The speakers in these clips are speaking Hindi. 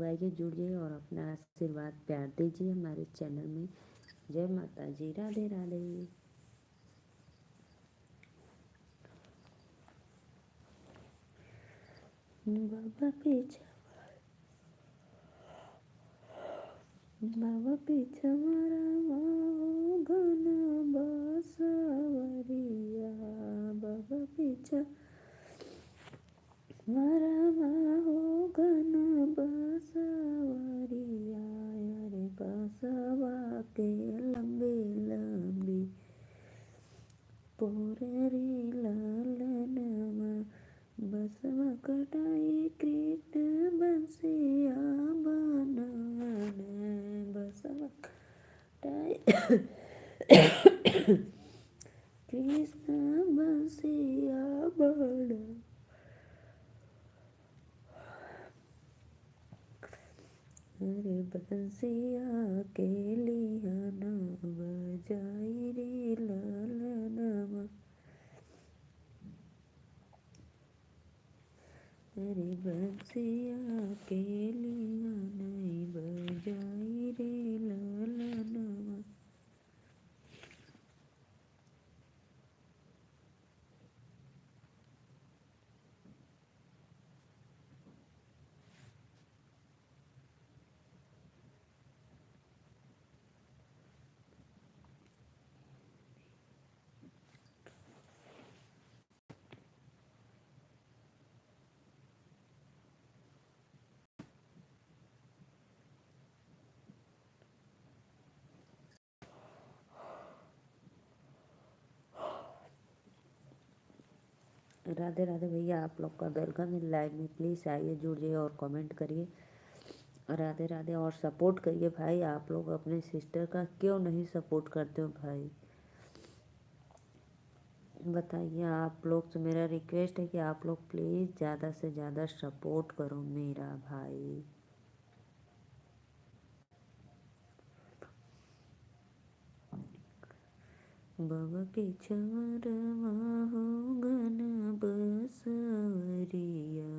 आइए, जुड़िए और अपना आशीर्वाद प्यार दीजिए हमारे चैनल में। जय माता जी, राधे राधे। बाबा पीछा मारा घना बसवरिया। बाबा पीछा मारा घना बसवरिया। अरे बसवा के लंबी लंबी पोरे लालनमा। बसवा कटाई कृष्ण बंसिया बनवन। बसवा कटाई कृष्ण बंसिया बन। अरे बंसिया के लिया न बजाई रे लालनमा। अरे बंसिया के लिया नहीं बजाई रे लालनमा। राधे राधे भैया, आप लोग का वेलकम है लाइव में। प्लीज़ आइए, जुड़िए और कमेंट करिए। राधे राधे। और सपोर्ट करिए भाई। आप लोग अपने सिस्टर का क्यों नहीं सपोर्ट करते हो भाई? बताइए आप लोग से मेरा रिक्वेस्ट है कि आप लोग प्लीज़ ज़्यादा से ज़्यादा सपोर्ट करो मेरा भाई। बाबा के छवरवा हो गन बसवरिया।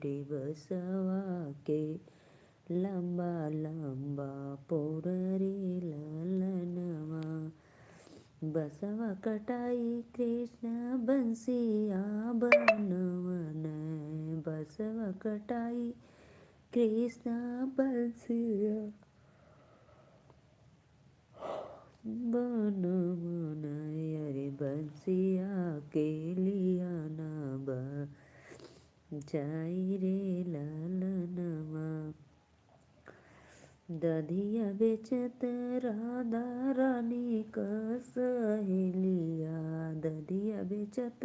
रे बसवा के लंबा लंबा पोररी लालनवा। बसवा कटाई कृष्ण बंसिया बनवन। बसवा कटाई कृष्ण बंसिया बनवन। अरे बंसिया के लिया ना बजाई रे लालनमा। दधिया बेचत राधा रानी का सहेलिया। दधिया बेचत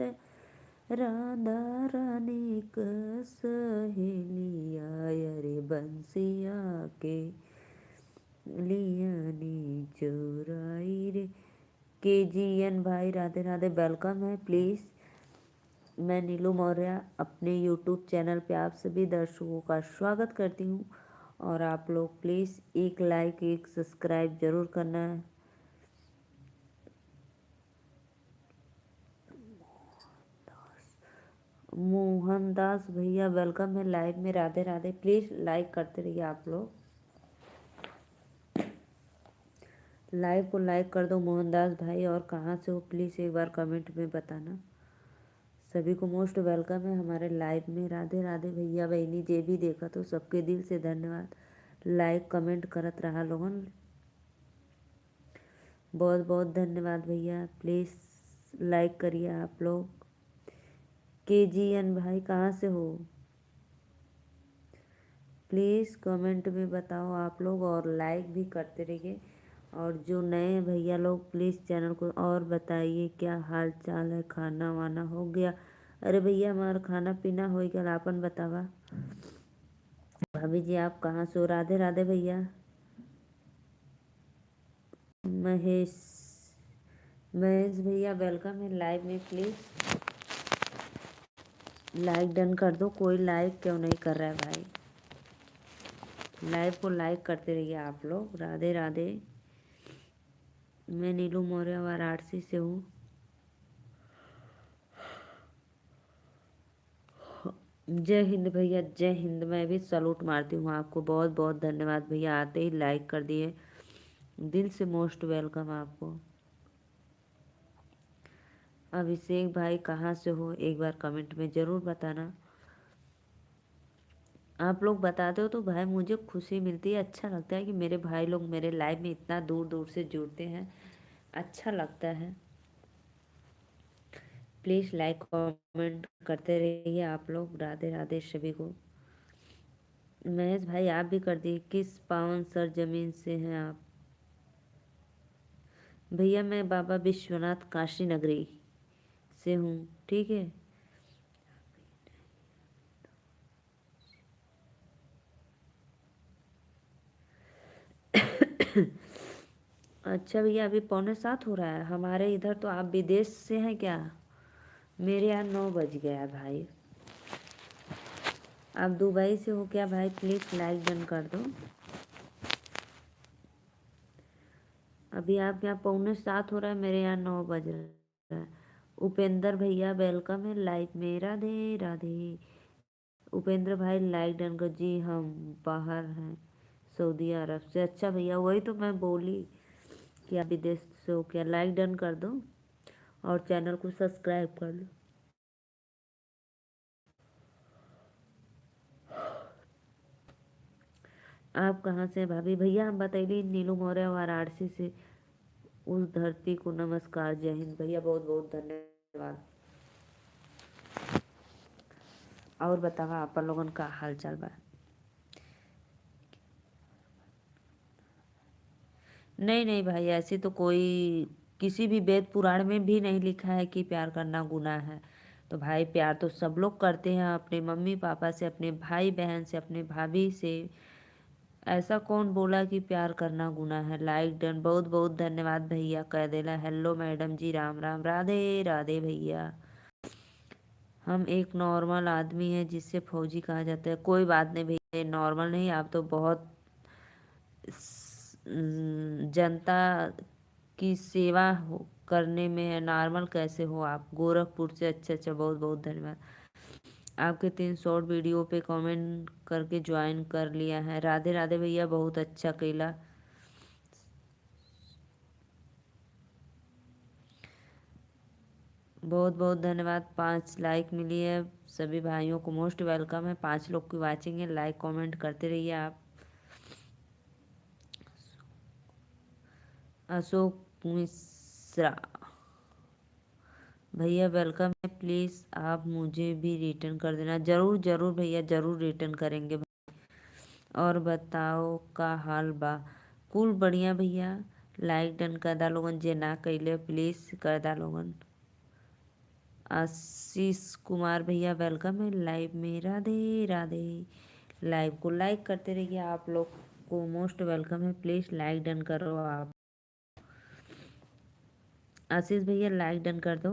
राधा रानी का सहेलिया। अरे बंसिया के लियानी चोराई रे। KGN भाई राधे राधे, वेलकम है। प्लीज़ मैं नीलू मौर्य अपने यूट्यूब चैनल पे आप सभी दर्शकों का स्वागत करती हूँ। और आप लोग प्लीज़ एक लाइक एक सब्सक्राइब ज़रूर करना है। मोहनदास भैया वेलकम है लाइव में। राधे राधे। प्लीज़ लाइक करते रहिए आप लोग। लाइव को लाइक कर दो मोहनदास भाई। और कहाँ से हो प्लीज़ एक बार कमेंट में बताना। सभी को मोस्ट वेलकम है हमारे लाइव में। राधे राधे भैया बहनी जे भी देखा तो सबके दिल से धन्यवाद। लाइक कमेंट करत रहा लोगन। बहुत बहुत धन्यवाद भैया। प्लीज़ लाइक करिए आप लोग। KGN भाई कहाँ से हो? प्लीज़ कमेंट में बताओ आप लोग और लाइक भी करते रहिए। और जो नए भैया लोग प्लीज़ चैनल को और बताइए क्या हाल चाल है। खाना वाना हो गया? अरे भैया हमारा खाना पीना हो गया, आपन बतावा। भाभी जी आप कहाँ से हो? राधे राधे भैया। महेश महेश भैया वेलकम है लाइव में। प्लीज़ लाइक डन कर दो। कोई लाइक क्यों नहीं कर रहा है भाई? लाइव को लाइक करते रहिए आप लोग। राधे राधे। मैं नीलू मौर्य वाराणसी से हूँ। जय हिंद भैया, जय हिंद। मैं भी सलूट मारती हूँ आपको। बहुत बहुत धन्यवाद भैया, आते ही लाइक कर दिए। दिल से मोस्ट वेलकम आपको। अभिषेक भाई कहाँ से हो, एक बार कमेंट में ज़रूर बताना। आप लोग बताते हो तो भाई मुझे खुशी मिलती है, अच्छा लगता है कि मेरे भाई लोग मेरे लाइव में इतना दूर दूर से जुड़ते हैं, अच्छा लगता है। प्लीज़ लाइक कमेंट करते रहिए आप लोग। राधे राधे सभी को। महेश भाई आप भी कर दिए। किस पावन सरजमीन से हैं आप? भैया मैं बाबा विश्वनाथ काशी नगरी से हूँ, ठीक है। अच्छा भैया, अभी 6:45 हो रहा है हमारे इधर, तो आप विदेश से हैं क्या? मेरे यहाँ 9 बज गया है भाई। आप दुबई से हो क्या भाई? प्लीज़ लाइक डन कर दो। अभी आप यहाँ 6:45 हो रहा है, मेरे यहाँ 9 बज रहा है। उपेंद्र भैया वेलकम है लाइव में। राधे राधे। उपेंद्र भाई लाइक डन कर। जी हम बाहर हैं, सऊदी अरब से। अच्छा भैया, वही तो मैं बोली कि आप विदेश से हो क्या। लाइक डन कर दो और चैनल को सब्सक्राइब कर लो। आप कहाँ से हैं भाभी? भैया हम बतैली नीलू मौर्य वाराणसी से। उस धरती को नमस्कार। जय हिंद भैया, बहुत बहुत धन्यवाद। और बतावा आप लोगन का हाल चाल बा? नहीं नहीं भाई, ऐसी तो कोई किसी भी वेद पुराण में भी नहीं लिखा है कि प्यार करना गुनाह है। तो भाई प्यार तो सब लोग करते हैं, अपने मम्मी पापा से, अपने भाई बहन से, अपने भाभी से। ऐसा कौन बोला कि प्यार करना गुनाह है? लाइक डन, बहुत बहुत धन्यवाद भैया। कह देला हेलो मैडम जी, राम राम। राधे राधे भैया। हम एक नॉर्मल आदमी है जिससे फौजी कहा जाता है। कोई बात नहीं भैया, नॉर्मल नहीं, आप तो बहुत जनता की सेवा करने में है। नॉर्मल कैसे हो आप? गोरखपुर से। अच्छा अच्छा, बहुत बहुत धन्यवाद। आपके 3 शॉर्ट वीडियो पे कमेंट करके ज्वाइन कर लिया है। राधे राधे भैया, बहुत अच्छा कैला। बहुत बहुत धन्यवाद। 5 लाइक मिली है, सभी भाइयों को मोस्ट वेलकम है। 5 लोग की वाचिंग है, लाइक कमेंट करते रहिए आप। अशोक मिश्रा भैया वेलकम है। प्लीज़ आप मुझे भी रिटर्न कर देना। ज़रूर ज़रूर भैया, ज़रूर रिटर्न करेंगे। और बताओ का हाल बा? कुल बढ़िया भैया। लाइक डन कर दा लोगन, जे ना कैले प्लीज़ कर दा लोगन। आशीष कुमार भैया वेलकम है लाइव में। राधे राधे। लाइव को लाइक करते रहिए आप लोग को मोस्ट वेलकम है। प्लीज़ लाइक डन करो आप। आशीष भैया लाइक डन कर दो।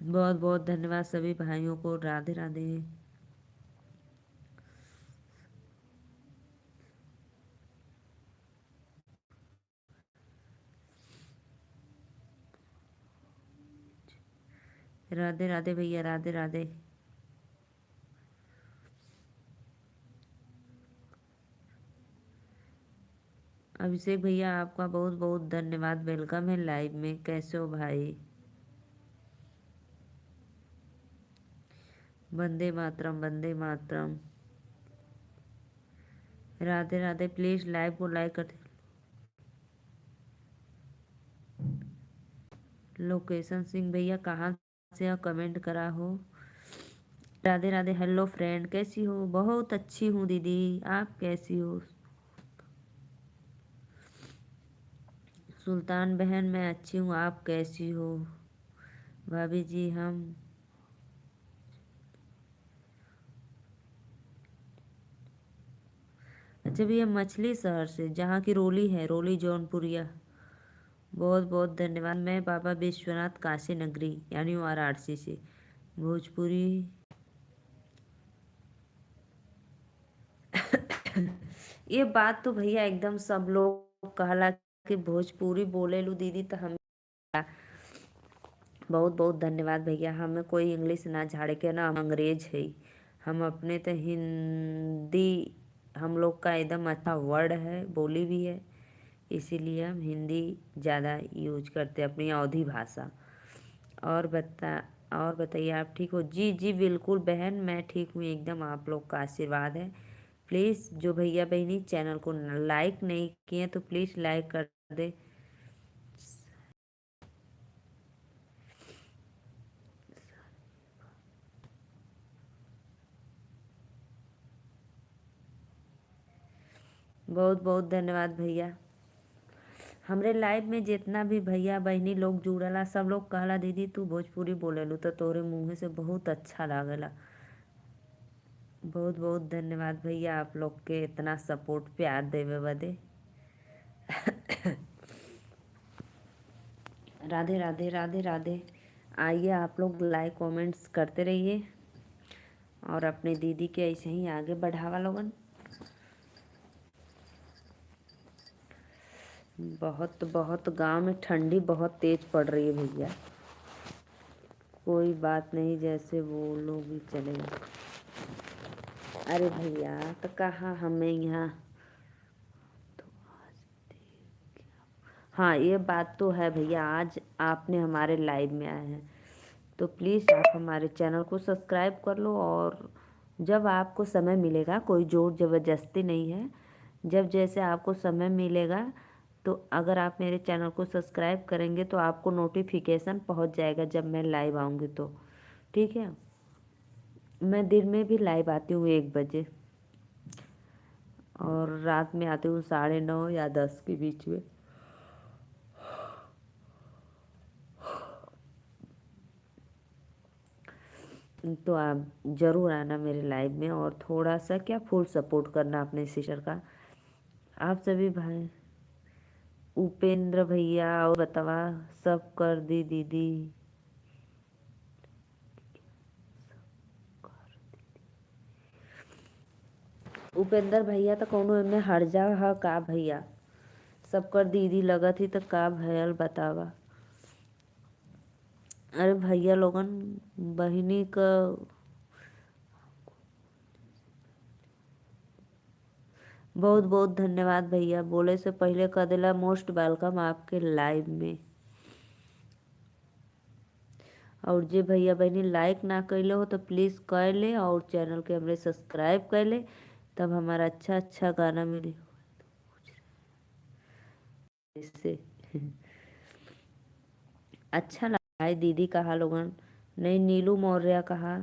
बहुत बहुत धन्यवाद सभी भाइयों को। राधे राधे। राधे राधे भैया, राधे राधे। अभिषेक भैया आपका बहुत बहुत धन्यवाद। वेलकम है लाइव में। कैसे हो भाई? वंदे मातरम, वंदे मातरम। राधे राधे। प्लीज लाइव को लाइक कर। लोकेशन सिंह भैया कहाँ से कमेंट करा हो? राधे राधे। हेलो फ्रेंड, कैसी हो? बहुत अच्छी हूँ दीदी, आप कैसी हो? सुल्तान बहन मैं अच्छी हूँ, आप कैसी हो? भाभी जी हम। अच्छा भैया, मछली शहर से, जहाँ की रोली है, रोली जौनपुरिया। बहुत बहुत धन्यवाद। मैं बाबा विश्वनाथ काशी नगरी यानी वाराणसी से। भोजपुरी। ये बात तो भैया एकदम सब लोग कहला कि भोजपुरी बोले लू दीदी तो हम बहुत बहुत धन्यवाद भैया। हमें कोई इंग्लिश ना झाड़े के ना, हम अंग्रेज है। हम अपने तो हिंदी हम लोग का एकदम अच्छा वर्ड है, बोली भी है, इसीलिए हम हिंदी ज़्यादा यूज करते हैं, अपनी अवधी भाषा। और बता और बताइए आप ठीक हो? जी जी बिल्कुल बहन, मैं ठीक हूँ एकदम, आप लोग का आशीर्वाद है। प्लीज़ जो भैया बहनी चैनल को लाइक नहीं किए तो प्लीज़ लाइक कर दे। बहुत बहुत धन्यवाद भैया। हमरे लाइव में जितना भी भैया बहनी लोग जुड़ला सब लोग कहला दीदी तू भोजपुरी बोलेलू तो तोरे मुँह से बहुत अच्छा लागला। बहुत बहुत धन्यवाद भैया आप लोग के इतना सपोर्ट प्यार देवे बदे। राधे राधे राधे राधे। आइए आप लोग लाइक कमेंट्स करते रहिए और अपने दीदी के ऐसे ही आगे बढ़ावा लोगन। बहुत बहुत गांव में ठंडी बहुत तेज पड़ रही है भैया। कोई बात नहीं, जैसे वो लोग भी चलेगा। अरे भैया तो कहाँ हमें यहाँ। हाँ ये बात तो है भैया, आज आपने हमारे लाइव में आए हैं तो प्लीज़ आप हमारे चैनल को सब्सक्राइब कर लो। और जब आपको समय मिलेगा, कोई जोर ज़बरदस्ती नहीं है, जब जैसे आपको समय मिलेगा तो अगर आप मेरे चैनल को सब्सक्राइब करेंगे तो आपको नोटिफिकेशन पहुंच जाएगा जब मैं लाइव आऊँगी तो। ठीक है, मैं दिन में भी लाइव आती हूँ 1 बजे और रात में आती हूँ 9:30 या 10 के बीच में। तो आप ज़रूर आना मेरे लाइव में और थोड़ा सा क्या फुल सपोर्ट करना अपने सिस्टर का। आप सभी भाई, उपेंद्र भैया और बतावा सब कर दी दीदी। उपेंद्र भैया तो कौनो एमे हर्जा ह का भैया? सब कर दीदी लगत ही तो का भयल बतावा। अरे भैया लोगन बहिनी का बहुत बहुत धन्यवाद भैया। बोले से पहले कह दिला मोस्ट वेलकम आपके लाइव में। और जे भैया बहनी लाइक ना कैले हो तो प्लीज़ कर ले और चैनल के हमरे सब्सक्राइब कर ले, तब हमारा अच्छा अच्छा गाना मिले इससे। अच्छा लगा भाई। दीदी कहा लोगन नहीं, नीलू मौर्य कहा।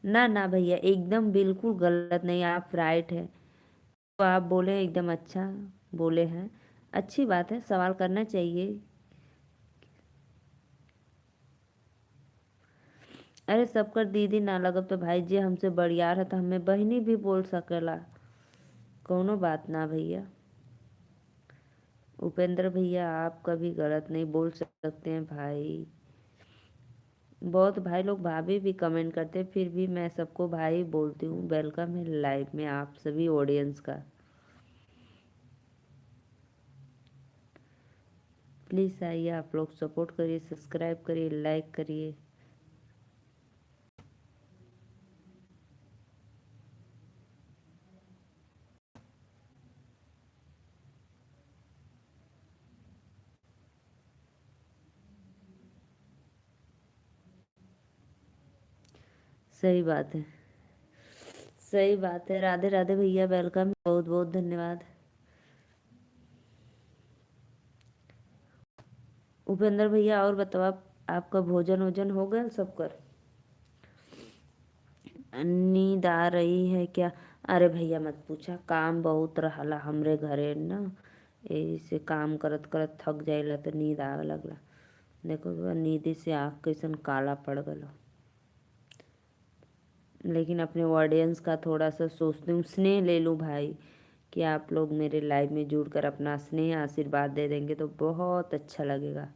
ना ना भैया एकदम बिल्कुल गलत नहीं, आप राइट है। तो आप बोले एकदम अच्छा बोले हैं, अच्छी बात है, सवाल करना चाहिए। अरे सबकर दीदी ना लगब तो भाई जी हमसे बड़ियार है तो हमें बहनी भी बोल सकेला, कोनो बात ना भैया। उपेंद्र भैया आप कभी गलत नहीं बोल सकते हैं भाई। बहुत भाई लोग भाभी भी कमेंट करते हैं, फिर भी मैं सबको भाई बोलती हूँ। वेलकम है लाइव में आप सभी ऑडियंस का। प्लीज़ आइए आप लोग सपोर्ट करिए, सब्सक्राइब करिए, लाइक करिए। सही बात है, सही बात है। राधे राधे भैया, वेलकम, बहुत बहुत धन्यवाद। उपेंद्र भैया और बताओ आपका भोजन वोजन हो गया सबकर? नींद आ रही है क्या? अरे भैया मत पूछा, काम बहुत रहला हमरे घरे ना, यही से काम करत करत थक जाइला तो नींद आवे लगला। देखो नींद से आँख कैसन काला पड़ गलो। लेकिन अपने ऑडियंस का थोड़ा सा सोचती हूँ, स्नेह ले लूँ भाई कि आप लोग मेरे लाइव में जुड़कर अपना स्नेह आशीर्वाद दे देंगे तो बहुत अच्छा लगेगा।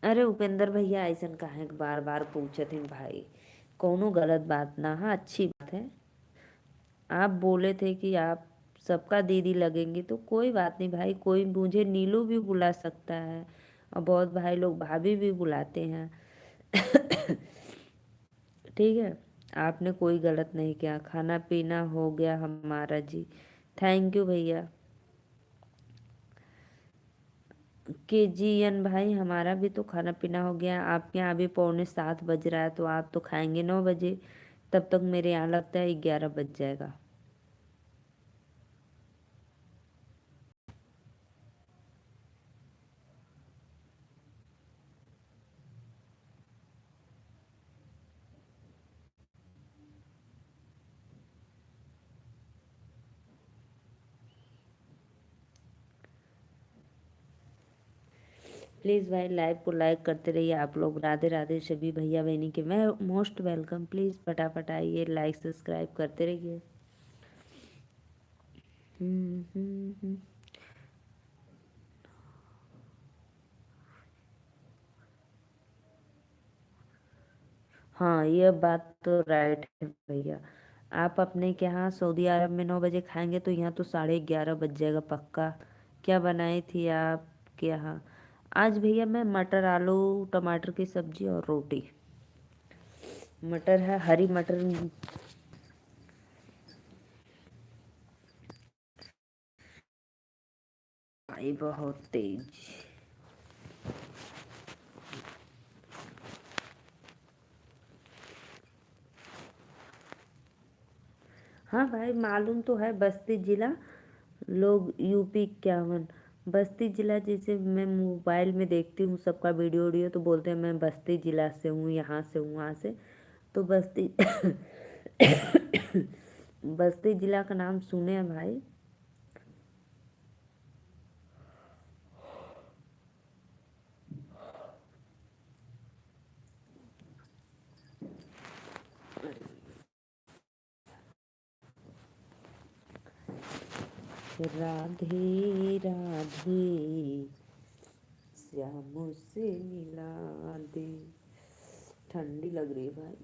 अरे उपेंद्र भैया ऐसन काहे बार बार पूछत हैं भाई। कोनो गलत बात ना, हाँ अच्छी बात है। आप बोले थे कि आप सबका दीदी लगेंगी, तो कोई बात नहीं भाई, कोई मुझे नीलू भी बुला सकता है, और बहुत भाई लोग भाभी भी बुलाते हैं। ठीक है। आपने कोई गलत नहीं किया, खाना पीना हो गया हमारा जी। थैंक यू भैया। के जी एन भाई, हमारा भी तो खाना पीना हो गया। आपके यहाँ अभी 6:45 बज रहा है, तो आप तो खाएंगे 9 बजे। तब तक मेरे यहाँ लगता है 11 बज जाएगा। प्लीज़ भाई लाइव को लाइक करते रहिए आप लोग। राधे राधे सभी भैया बहनी के, मैं मोस्ट वेलकम। प्लीज़ फटाफट आइए, लाइक सब्सक्राइब करते रहिए। हम्म। हाँ ये बात तो राइट है भैया। आप अपने के यहाँ सऊदी अरब में 9 बजे खाएंगे, तो यहाँ तो 11:30 बज जाएगा पक्का। क्या बनाई थी आपके यहाँ? आज भैया मैं मटर आलू टमाटर की सब्जी और रोटी। मटर है, हरी मटर। भाई बहुत तेज। हाँ भाई मालूम तो है, बस्ती जिला। लोग यूपी 51। बस्ती जिला, जैसे मैं मोबाइल में देखती हूँ सबका वीडियो वीडियो, तो बोलते हैं मैं बस्ती जिला से हूँ, यहाँ से हूँ, वहाँ से। तो बस्ती बस्ती जिला का नाम सुने हैं भाई? राधे राधे श्याम से मिला दे। ठंडी लग रही है भाई।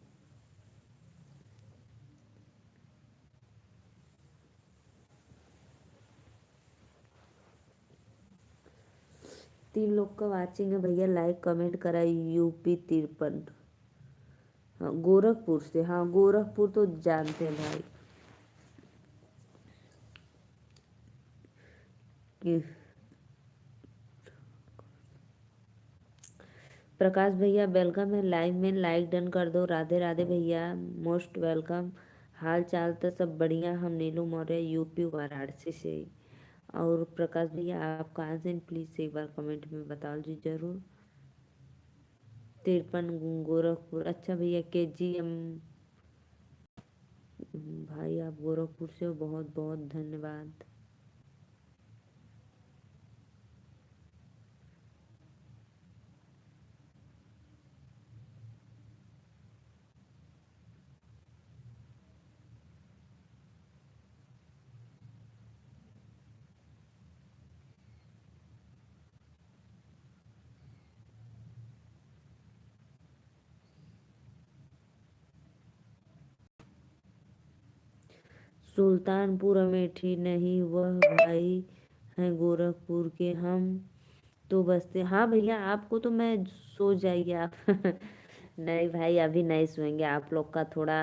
3 लोग का वाचिंग है भैया, लाइक कमेंट करा। यूपी 53। हाँ गोरखपुर से, हाँ गोरखपुर तो जानते हैं भाई। कि प्रकाश भैया वेलकम है लाइव में, लाइक डन कर दो। राधे राधे भैया, मोस्ट वेलकम। हाल चाल तो सब बढ़िया। हम नीलू मौर्य यूपी वाराणसी से। और प्रकाश भैया आप कहाँ से, प्लीज़ एक बार कमेंट में बता जी जरूर। 53 गोरखपुर, अच्छा भैया। KGM भाई आप गोरखपुर से हो, बहुत बहुत धन्यवाद। सुल्तानपुर अमेठी नहीं, वह भाई हैं गोरखपुर के। हम तो बसते, हाँ भैया आपको तो मैं, सो जाइए आप। नहीं भाई अभी नहीं सोएंगे, आप लोग का थोड़ा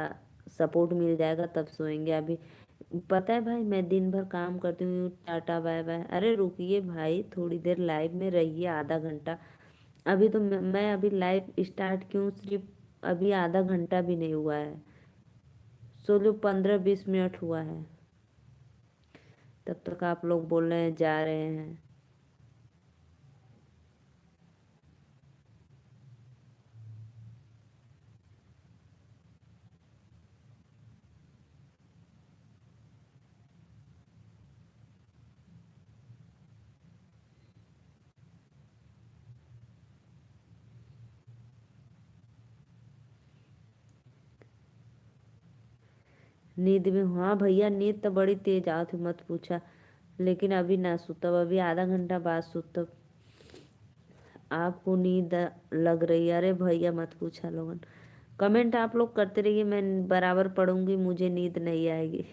सपोर्ट मिल जाएगा तब सोएंगे। अभी पता है भाई मैं दिन भर काम करती हूँ। Tata bye bye. अरे रुकिए भाई, थोड़ी देर लाइव में रहिए, आधा घंटा। अभी तो मैं अभी लाइव स्टार्ट क्यों, सिर्फ अभी आधा घंटा भी नहीं हुआ है। सोलो 15-20 मिनट हुआ है। तब तक आप लोग बोल रहे हैं जा रहे हैं। नींद में हूँ। हाँ भैया नींद तो बड़ी तेज आती, मत पूछा। लेकिन अभी ना सुतब, अभी आधा घंटा बाद सुतब। आपको नींद लग रही है? अरे भैया मत पूछा लोगन। कमेंट आप लोग करते रहिए, मैं बराबर पढ़ूंगी, मुझे नींद नहीं आएगी।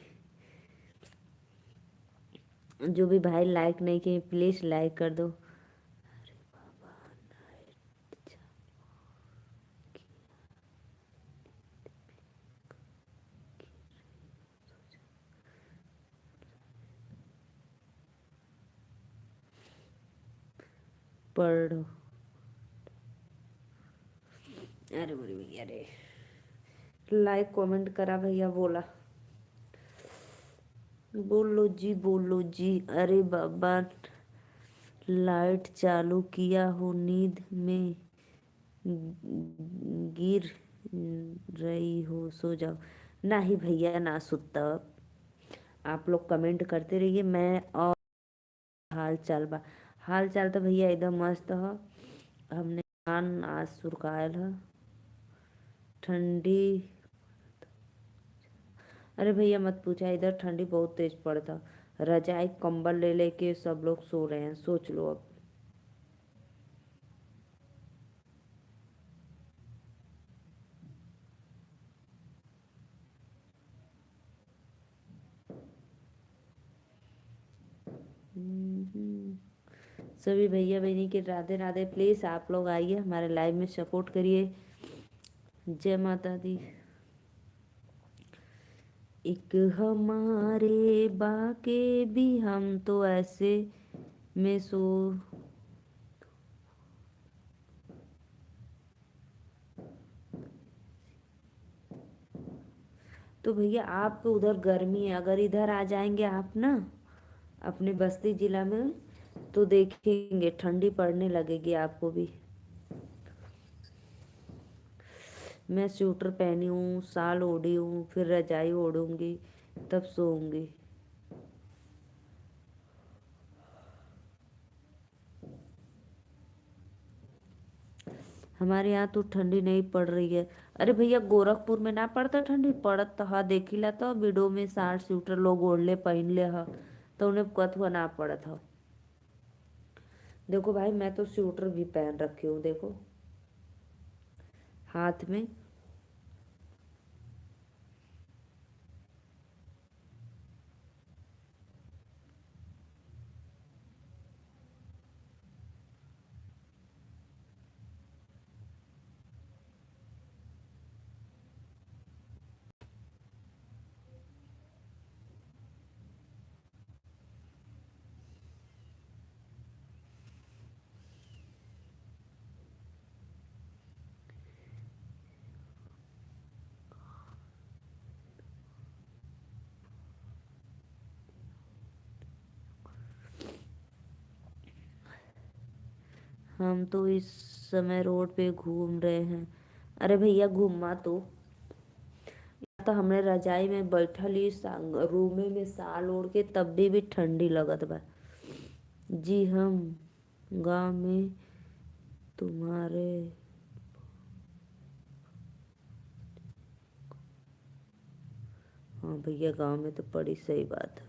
जो भी भाई लाइक नहीं किए प्लीज लाइक कर दो। पढ़ो। अरे बोली भैया रे, लाइक कमेंट करा भैया बोला। बोलो जी बोलो जी। अरे बाबा, लाइट चालू किया हो, नींद में गिर रही हो, सो जाओ। नहीं भैया ना सुता। आप लोग कमेंट करते रहिए। मैं और हाल चाल बा, हाल चाल तो भैया एकदम मस्त ह। हमने कान आज सुरकायल ह। ठंडी। अरे भैया मत पूछा, इधर ठंडी बहुत तेज पड़ता। रजाई कंबल ले लेके सब लोग सो रहे हैं, सोच लो अब। हम्म। सभी भैया बहनी के राधे राधे। प्लीज आप लोग आइए हमारे लाइव में सपोर्ट करिए। जय माता दी। एक हमारे बाके भी हम तो ऐसे में सो। तो भैया आपको उधर गर्मी है, अगर इधर आ जाएंगे आप ना अपने बस्ती जिला में, तो देखेंगे ठंडी पड़ने लगेगी आपको भी। मैं स्वेटर पहनी हूँ, शाल ओढ़ी हूँ, फिर रजाई ओढ़ूंगी, तब सोऊंगी। हमारे यहाँ तो ठंडी नहीं पड़ रही है। अरे भैया गोरखपुर में ना पड़ता ठंडी, पड़त तो हा देखिला तो वीडियो में साठ स्वेटर लोग ओढ़ ले पहन ले हा, तो उन्हें कथुआ ना पड़त हा। देखो भाई मैं तो स्वेटर भी पहन रखी हूँ, देखो हाथ में। हम तो इस समय रोड पे घूम रहे हैं। अरे भैया घूमा तो हमने रजाई में बैठल ही रूमे में साल ओढ़ के, तब भी ठंडी लगत बा। जी हम गांव में तुम्हारे। हाँ भैया गांव में तो बड़ी सही बात है।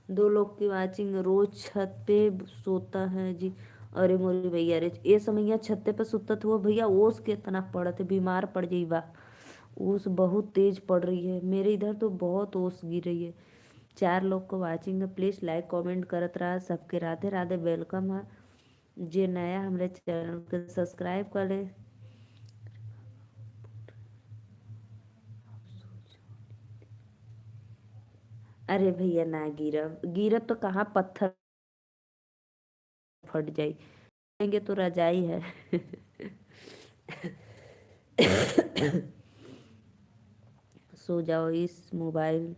दो लोग की वाचिंग, रोज छत पे सोता है जी। अरे मोरी भैया रे, ये समैया छत्ते पे सुतत हुआ भैया, ओस के तना पड़त है, बीमार पड़ जाइबा। ओस बहुत तेज पड़ रही है, मेरे इधर तो बहुत ओस गिर रही है। चार लोग को वाचिंग है, प्लीज लाइक कमेंट करत रहा। सबके राधे राधे, वेलकम है। जे नया हमारे चैनल को सब्सक्राइब कर ले। अरे भैया ना गिरब, गिरब तो कहाँ, पत्थर फट जाई। लेंगे तो रजाई है। सो जाओ इस मोबाइल।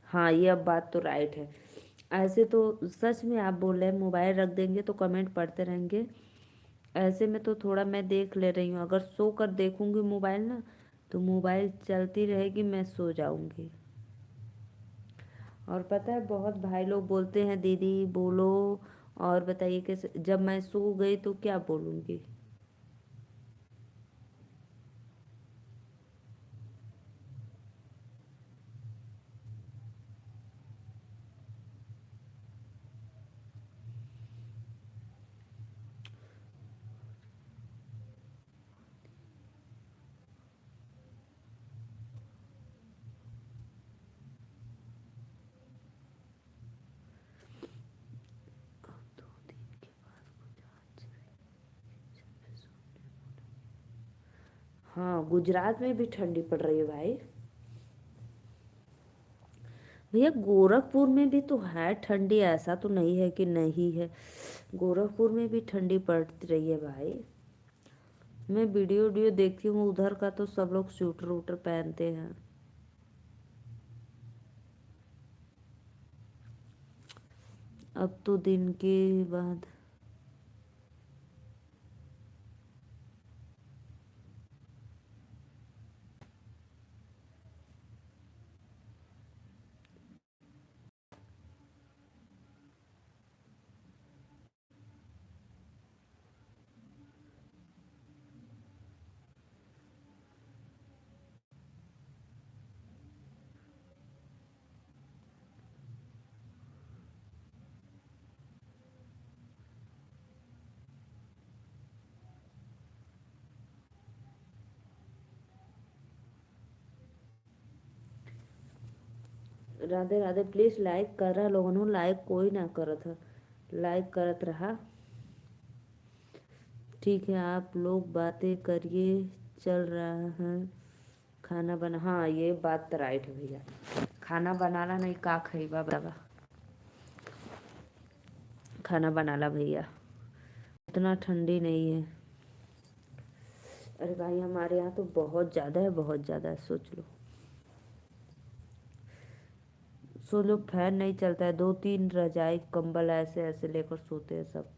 हाँ ये अब बात तो राइट है। ऐसे तो सच में आप बोल रहे हैं, मोबाइल रख देंगे तो कमेंट पढ़ते रहेंगे। ऐसे में तो थोड़ा मैं देख ले रही हूँ, अगर सो कर देखूंगी मोबाइल ना, तो मोबाइल चलती रहेगी, मैं सो जाऊंगी। और पता है बहुत भाई लोग बोलते हैं दीदी बोलो, और बताइए कैसे, जब मैं सो गई तो क्या बोलूंगी। हाँ, गुजरात में भी ठंडी पड़ रही है भाई। भैया गोरखपुर में भी तो है ठंडी, ऐसा तो नहीं है कि नहीं है। गोरखपुर में भी ठंडी पड़ रही है भाई। मैं वीडियो वीडियो देखती हूँ उधर का, तो सब लोग स्वेटर वूटर पहनते हैं। अब तो दिन के बाद। राधे राधे। प्लीज लाइक कर रहा लोगन, लाइक कोई ना करत है। लाइक करत रहा। ठीक है, आप लोग बातें करिए। चल रहा है खाना बना। हाँ, ये बात तो राइट है भैया। खाना बनाना नहीं, का खइबा बतावा। खाना बनाला भैया। इतना ठंडी नहीं है। अरे भाई हमारे यहाँ तो बहुत ज़्यादा है, बहुत ज़्यादा है, सोच लो। सो लो, फैन नहीं चलता है, दो तीन रजाई कंबल ऐसे ऐसे लेकर सोते हैं सब।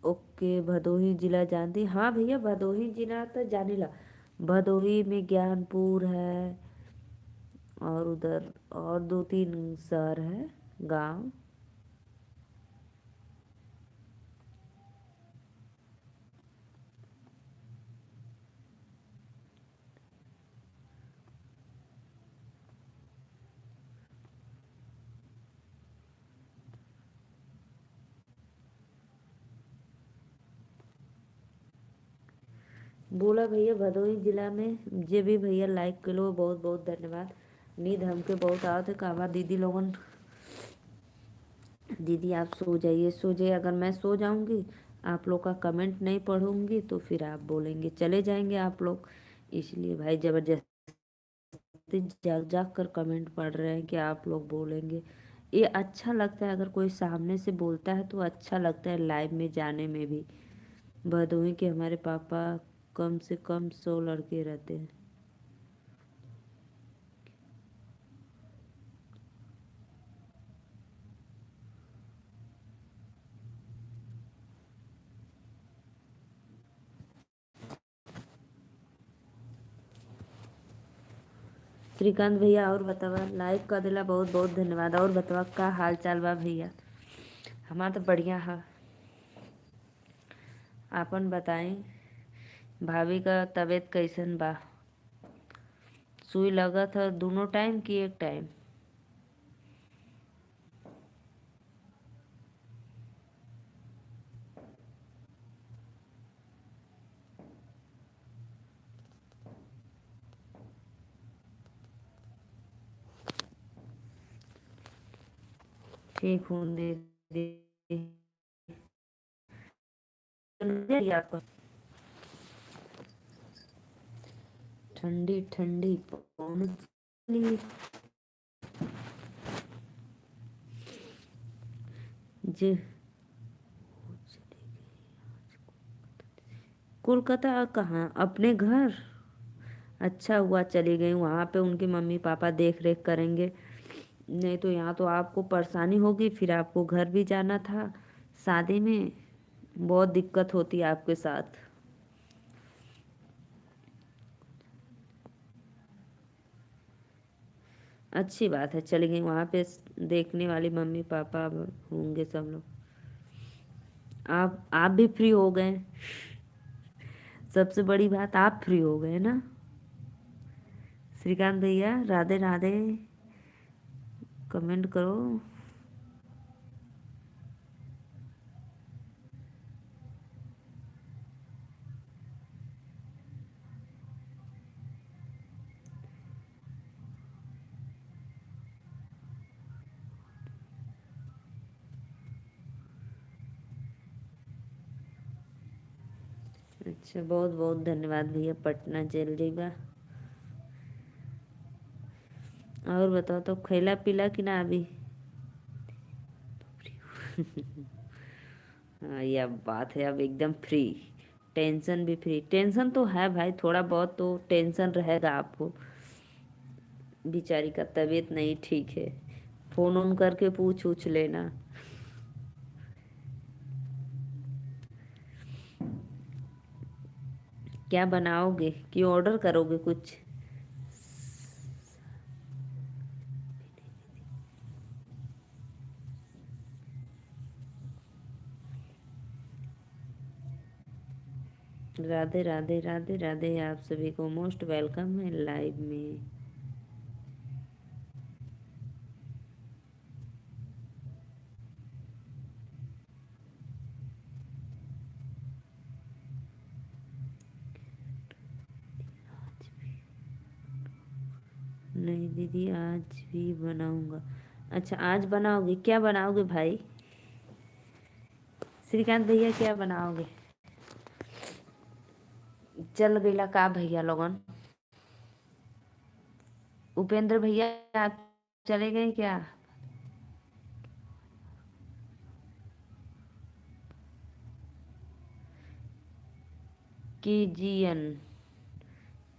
ओके, भदोही जिला जानती, हाँ भैया भदोही जिला तो जानी ला। भदोही में ज्ञानपुर है, और उधर और दो तीन शहर है, गांव। बोला भैया भदोही जिला में। जे भी भैया लाइक के लो, बहुत बहुत धन्यवाद। नींद हमके बहुत आवत है, कहवा दीदी लोगन। दीदी आप सो जाइए, सो जाइए। अगर मैं सो जाऊंगी, आप लोग का कमेंट नहीं पढ़ूंगी, तो फिर आप बोलेंगे चले जाएंगे आप लोग। इसलिए भाई जबरदस्ती जाग जाग कर कमेंट पढ़ रहे हैं कि आप लोग बोलेंगे। ये अच्छा लगता है, अगर कोई सामने से बोलता है तो अच्छा लगता है, लाइव में जाने में भी। भदोही के हमारे पापा कम से कम 100 लड़के रहते हैं। श्रीकांत भैया और बतावा, लाइक कर दिला, बहुत बहुत धन्यवाद। और बतावा का हाल चाल बा भैया। हमारा तो बढ़िया है। आपन बताई, भाभी का तबीयत कैसन बा। सुई लगत है दोनों टाइम की एक टाइम। ठीक हूँ दीदी। आपका ठंडी ठंडी पवन चली। जे कोलकाता कहाँ, अपने घर। अच्छा हुआ चली गई, वहाँ पे उनके मम्मी पापा देख रेख करेंगे। नहीं तो यहाँ तो आपको परेशानी होगी, फिर आपको घर भी जाना था शादी में, बहुत दिक्कत होती है आपके साथ। अच्छी बात है, चली गई वहाँ पे, देखने वाली मम्मी पापा होंगे सब लोग। आप भी फ्री हो गए, सबसे बड़ी बात आप फ्री हो गए ना। श्रीकांत भैया राधे राधे, कमेंट करो। अच्छा, बहुत बहुत धन्यवाद भैया, पटना चल जाइएगा। और बताओ तो खैला पीला कि ना अभी? हाँ, ये अब बात है, अब एकदम फ्री, टेंशन भी फ्री। टेंशन तो है भाई, थोड़ा बहुत तो टेंशन रहेगा आपको, बेचारी का तबीयत नहीं ठीक है, फोन ऑन करके पूछ उछ लेना। क्या बनाओगे कि ऑर्डर करोगे कुछ? राधे राधे राधे राधे, आप सभी को मोस्ट वेलकम है लाइव में। नहीं दीदी, आज भी बनाऊंगा। अच्छा, आज बनाओगे, क्या बनाओगे भाई? श्रीकांत भैया क्या बनाओगे? चल गईला का भैया लोगन? उपेंद्र भैया आप चले गए क्या? केजीएन,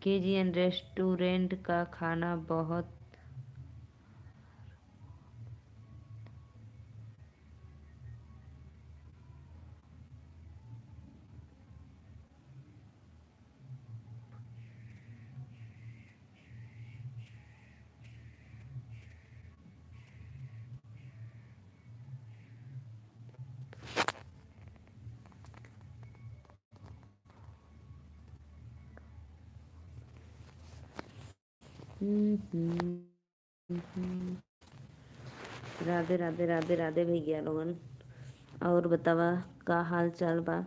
केजीएन रेस्टोरेंट का खाना बहुत। हम्म, हम्म। राधे राधे राधे राधे भैया लोगन, और बतावा का हाल चाल बा?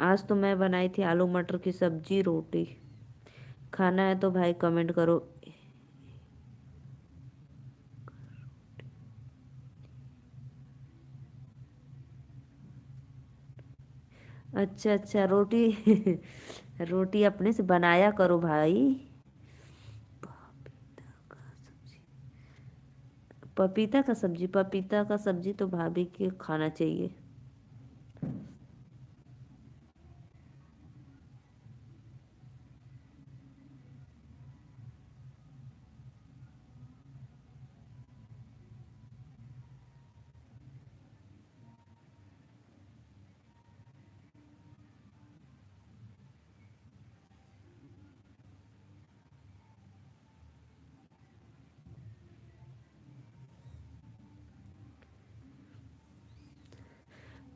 आज तो मैं बनाई थी आलू मटर की सब्जी रोटी। खाना है तो भाई कमेंट करो। अच्छा अच्छा, रोटी रोटी अपने से बनाया करो भाई। पपीता का सब्जी, पपीता का सब्जी तो भाभी के खाना चाहिए।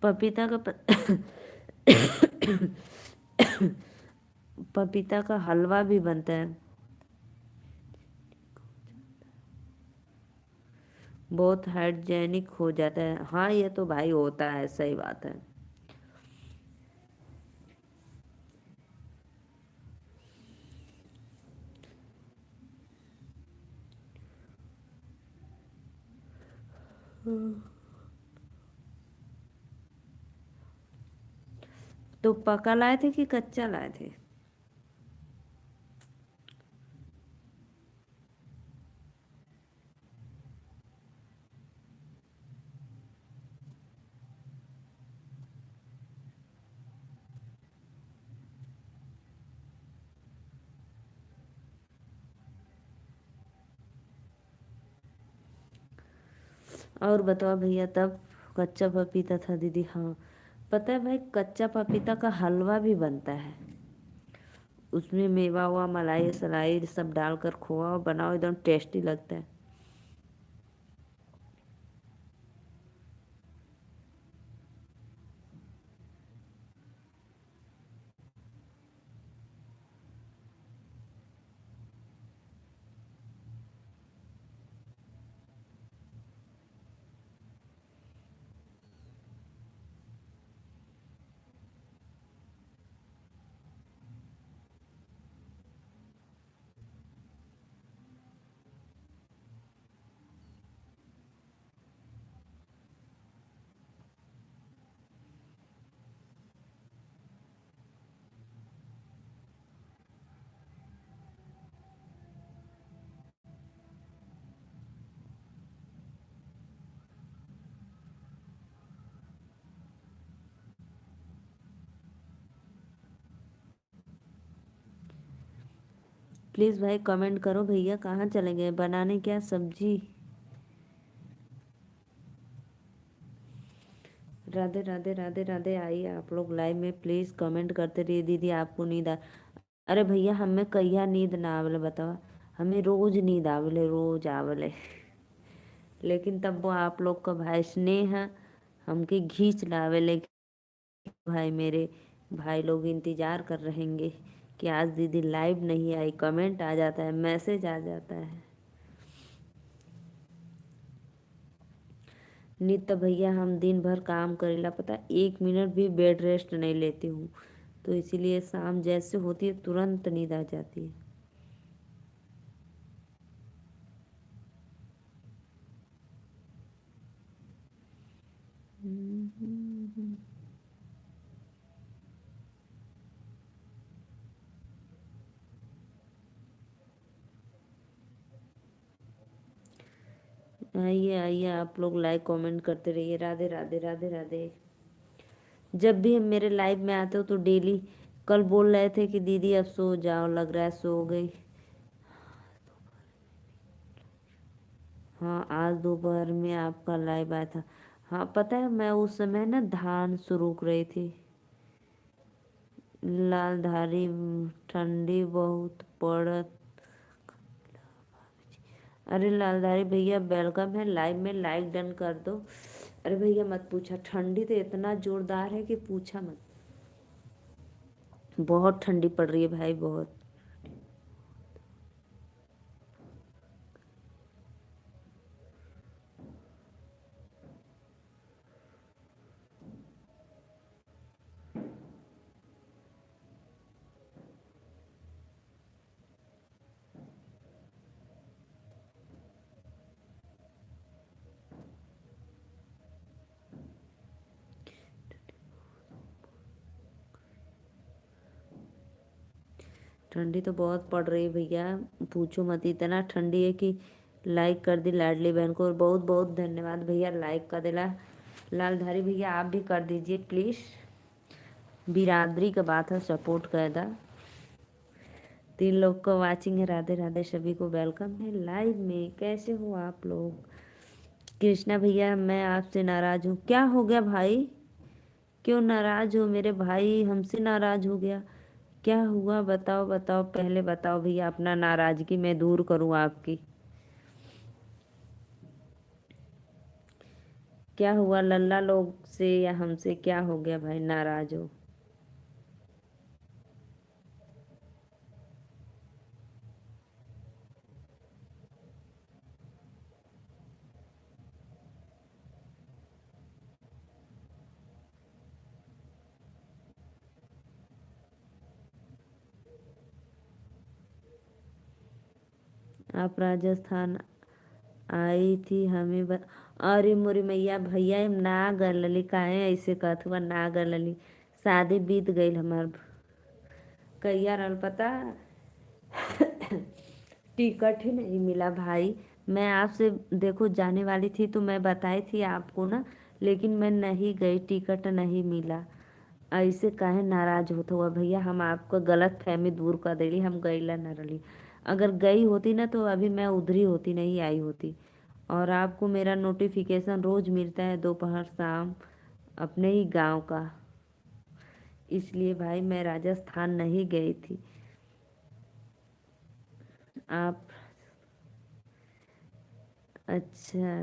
पपीता का पपीता का हलवा भी बनता है, बहुत हाइजीनिक हो जाता है। हाँ, ये तो भाई होता है, सही बात है। तो पका लाए थे कि कच्चा लाए थे? और बताओ भैया, तब कच्चा पपीता था दीदी? हाँ, पता है भाई, कच्चा पपीता का हलवा भी बनता है। उसमें मेवा हुआ, मलाई सलाई सब डालकर खोआ बनाओ, एकदम टेस्टी लगता है। प्लीज़ भाई कमेंट करो भैया, कहाँ चले गए बनाने क्या सब्जी? राधे राधे राधे राधे। आइए आप लोग लाइव में, प्लीज़ कमेंट करते रहिए। दीदी आपको नींद आ? अरे भैया, हमें कहिया नींद ना आवले बतावा? हमें रोज नींद आवले, रोज आवले। लेकिन तब वो आप लोग का भाई स्नेह हमके घींच लावे। लेकिन भाई मेरे भाई लोग इंतजार कर रहेंगे कि आज दीदी लाइव नहीं आई। कमेंट आ जाता है, मैसेज आ जाता है। नित्य भैया, हम दिन भर काम करेला, पता 1 मिनट भी बेड रेस्ट नहीं लेती हूँ। तो इसीलिए शाम जैसे होती है तुरंत नींद आ जाती है। आइए आइए, आप लोग लाइक कमेंट करते रहिए। राधे राधे राधे राधे। जब भी हम मेरे लाइव में आते हो तो डेली, कल बोल रहे थे कि दीदी अब सो जाओ, लग रहा है सो गई। हाँ, आज दोपहर में आपका लाइव आया था। हाँ पता है, मैं उस समय ना धान सुरूक रही थी। लालधारी, ठंडी बहुत पड़त। अरे लालधारी भैया, वेलकम है लाइव में, लाइक डन कर दो। अरे भैया मत पूछा, ठंडी तो इतना जोरदार है कि पूछा मत। बहुत ठंडी पड़ रही है भाई, बहुत। ठंडी तो बहुत पड़ रही है भैया, पूछो मत। इतना ठंडी है कि लाइक कर दी लाडली बहन को, और बहुत बहुत धन्यवाद भैया लाइक कर दिला। लालधारी भैया आप भी कर दीजिए प्लीज़, बिरादरी का बात है, सपोर्ट कर दा। 3 लोग को वाचिंग है। राधे राधे, सभी को वेलकम है लाइव में। कैसे हो आप लोग? कृष्णा भैया, मैं आपसे नाराज हूँ। क्या हो गया भाई? क्यों नाराज हो मेरे भाई? हमसे नाराज हो गया? क्या हुआ बताओ बताओ, पहले बताओ भैया, अपना नाराजगी मैं दूर करूँ आपकी। क्या हुआ लल्ला लोग से या हमसे? क्या हो गया भाई, नाराज हो? आप राजस्थान आई थी हमें अरे मोरी मैया भैया, हम ना गए लली, काहे ऐसे कहत हुआ? ना गए लली, शादी बीत गई हमार। कहिया रहल पता? टिकट ही नहीं मिला भाई। मैं आपसे देखो जाने वाली थी तो मैं बताई थी आपको ना, लेकिन मैं नहीं गई, टिकट नहीं मिला। ऐसे काहे नाराज होत हुआ भैया? हम आपको गलत फहमी दूर कर देली, हम गईला न रही। अगर गई होती ना तो अभी मैं उधरी होती, नहीं आई होती। और आपको मेरा नोटिफिकेशन रोज मिलता है दोपहर शाम अपने ही गांव का। इसलिए भाई मैं राजस्थान नहीं गई थी। आप अच्छा।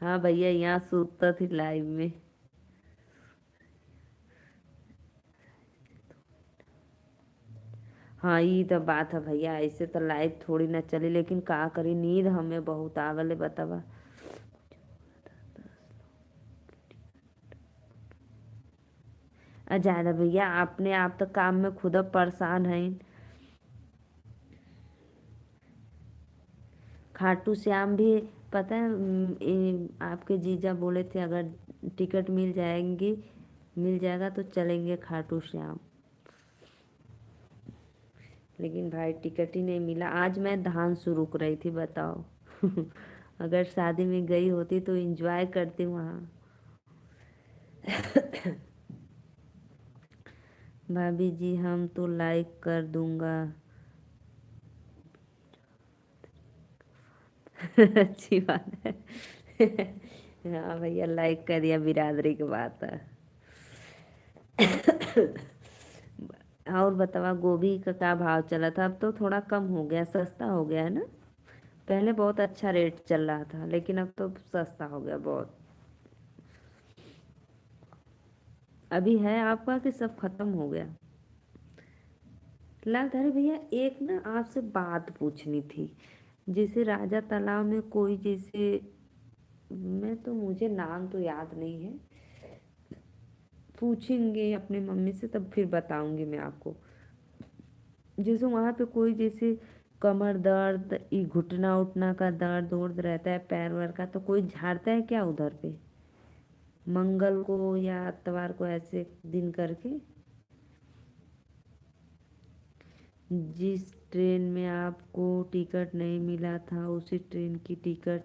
हाँ भैया यहाँ सूतता थी लाइव में। हाँ ये तो बात है भैया, ऐसे तो लाइव थोड़ी ना चली, लेकिन का करी नींद हमें बहुत आवले बतावा। ज्यादा भैया अपने आप तो काम में खुद परेशान है। खाटू श्याम भी पता है, आपके जीजा बोले थे अगर टिकट मिल जाएगा तो चलेंगे खाटू श्याम। लेकिन भाई टिकट ही नहीं मिला। आज मैं धान शुरू कर रही थी बताओ। अगर शादी में गई होती तो एंजॉय करती वहाँ। भाभी जी हम तो लाइक कर दूंगा। अच्छी बात है। हाँ भैया लाइक कर दिया, बिरादरी की बात है। और बतावा गोभी का क्या भाव चला था? अब तो थोड़ा कम हो गया, सस्ता हो गया है ना। पहले बहुत अच्छा रेट चल रहा था लेकिन अब तो सस्ता हो गया बहुत। अभी है आपका कि सब खत्म हो गया? लालधारी भैया एक ना आपसे बात पूछनी थी। जैसे राजा तालाब में कोई जैसे, मैं तो मुझे नाम तो याद नहीं है, पूछेंगे अपनी मम्मी से तब फिर बताऊंगी मैं आपको। जैसे वहां पे कोई जैसे कमर दर्द, ये घुटना उठना का दर्द उर्द रहता है, पैर वैर का, तो कोई झाड़ता है क्या उधर पे मंगल को या इतवार को ऐसे दिन करके? जिस ट्रेन में आपको टिकट नहीं मिला था उसी ट्रेन की टिकट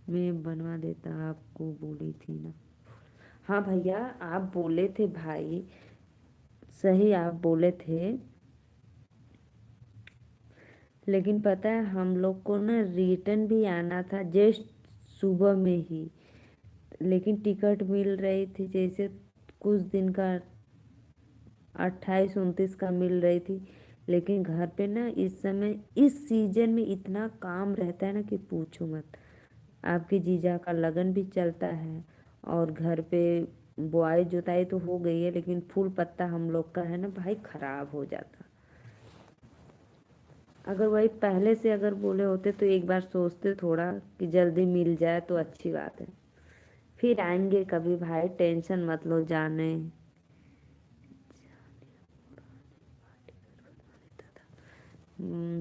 में बनवा देता, आपको बोली थी ना। हाँ भैया आप बोले थे भाई, सही आप बोले थे। लेकिन पता है हम लोग को ना रिटर्न भी आना था जस्ट सुबह में ही, लेकिन टिकट मिल रही थी जैसे कुछ दिन का 28-29 का मिल रही थी। लेकिन घर पे ना इस समय इस सीजन में इतना काम रहता है ना कि पूछो मत। आपके जीजा का लगन भी चलता है और घर पे बुआई जुताई तो हो गई है, लेकिन फूल पत्ता हम लोग का है ना भाई खराब हो जाता। अगर वही पहले से अगर बोले होते तो एक बार सोचते थोड़ा कि जल्दी मिल जाए तो अच्छी बात है। फिर आएंगे कभी भाई, टेंशन मत लो जाने।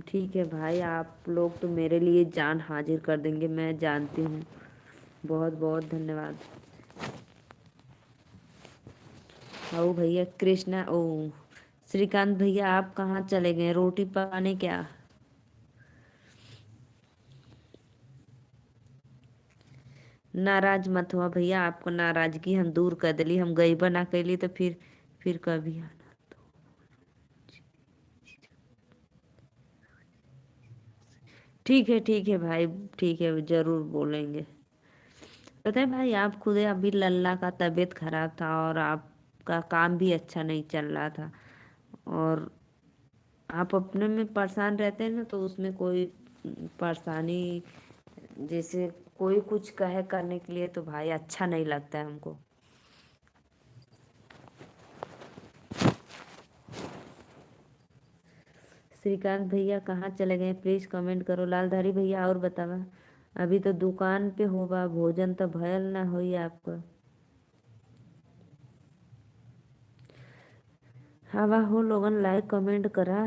ठीक है भाई, आप लोग तो मेरे लिए जान हाजिर कर देंगे मैं जानती हूँ। बहुत बहुत धन्यवाद। ओ भैया कृष्णा, ओ श्रीकांत भैया आप कहाँ चले गए रोटी पकाने क्या? नाराज मत हुआ भैया, आपको नाराजगी हम दूर कर दिली, हम गई बना कैली तो फिर कभी आना। ठीक है भाई, ठीक है जरूर बोलेंगे। पता है भाई आप खुद ही, अभी लल्ला का तबीयत खराब था और आपका काम भी अच्छा नहीं चल रहा था, और आप अपने में परेशान रहते हैं ना तो उसमें कोई परेशानी, जैसे कोई कुछ कहे करने के लिए तो भाई अच्छा नहीं लगता है हमको। श्रीकांत भैया कहाँ चले गए प्लीज कमेंट करो। लालधारी भैया और बतावा, अभी तो दुकान पे होगा, भोजन तो भयल ना होई आपका। हवा हो लोगन लाइक कमेंट करा।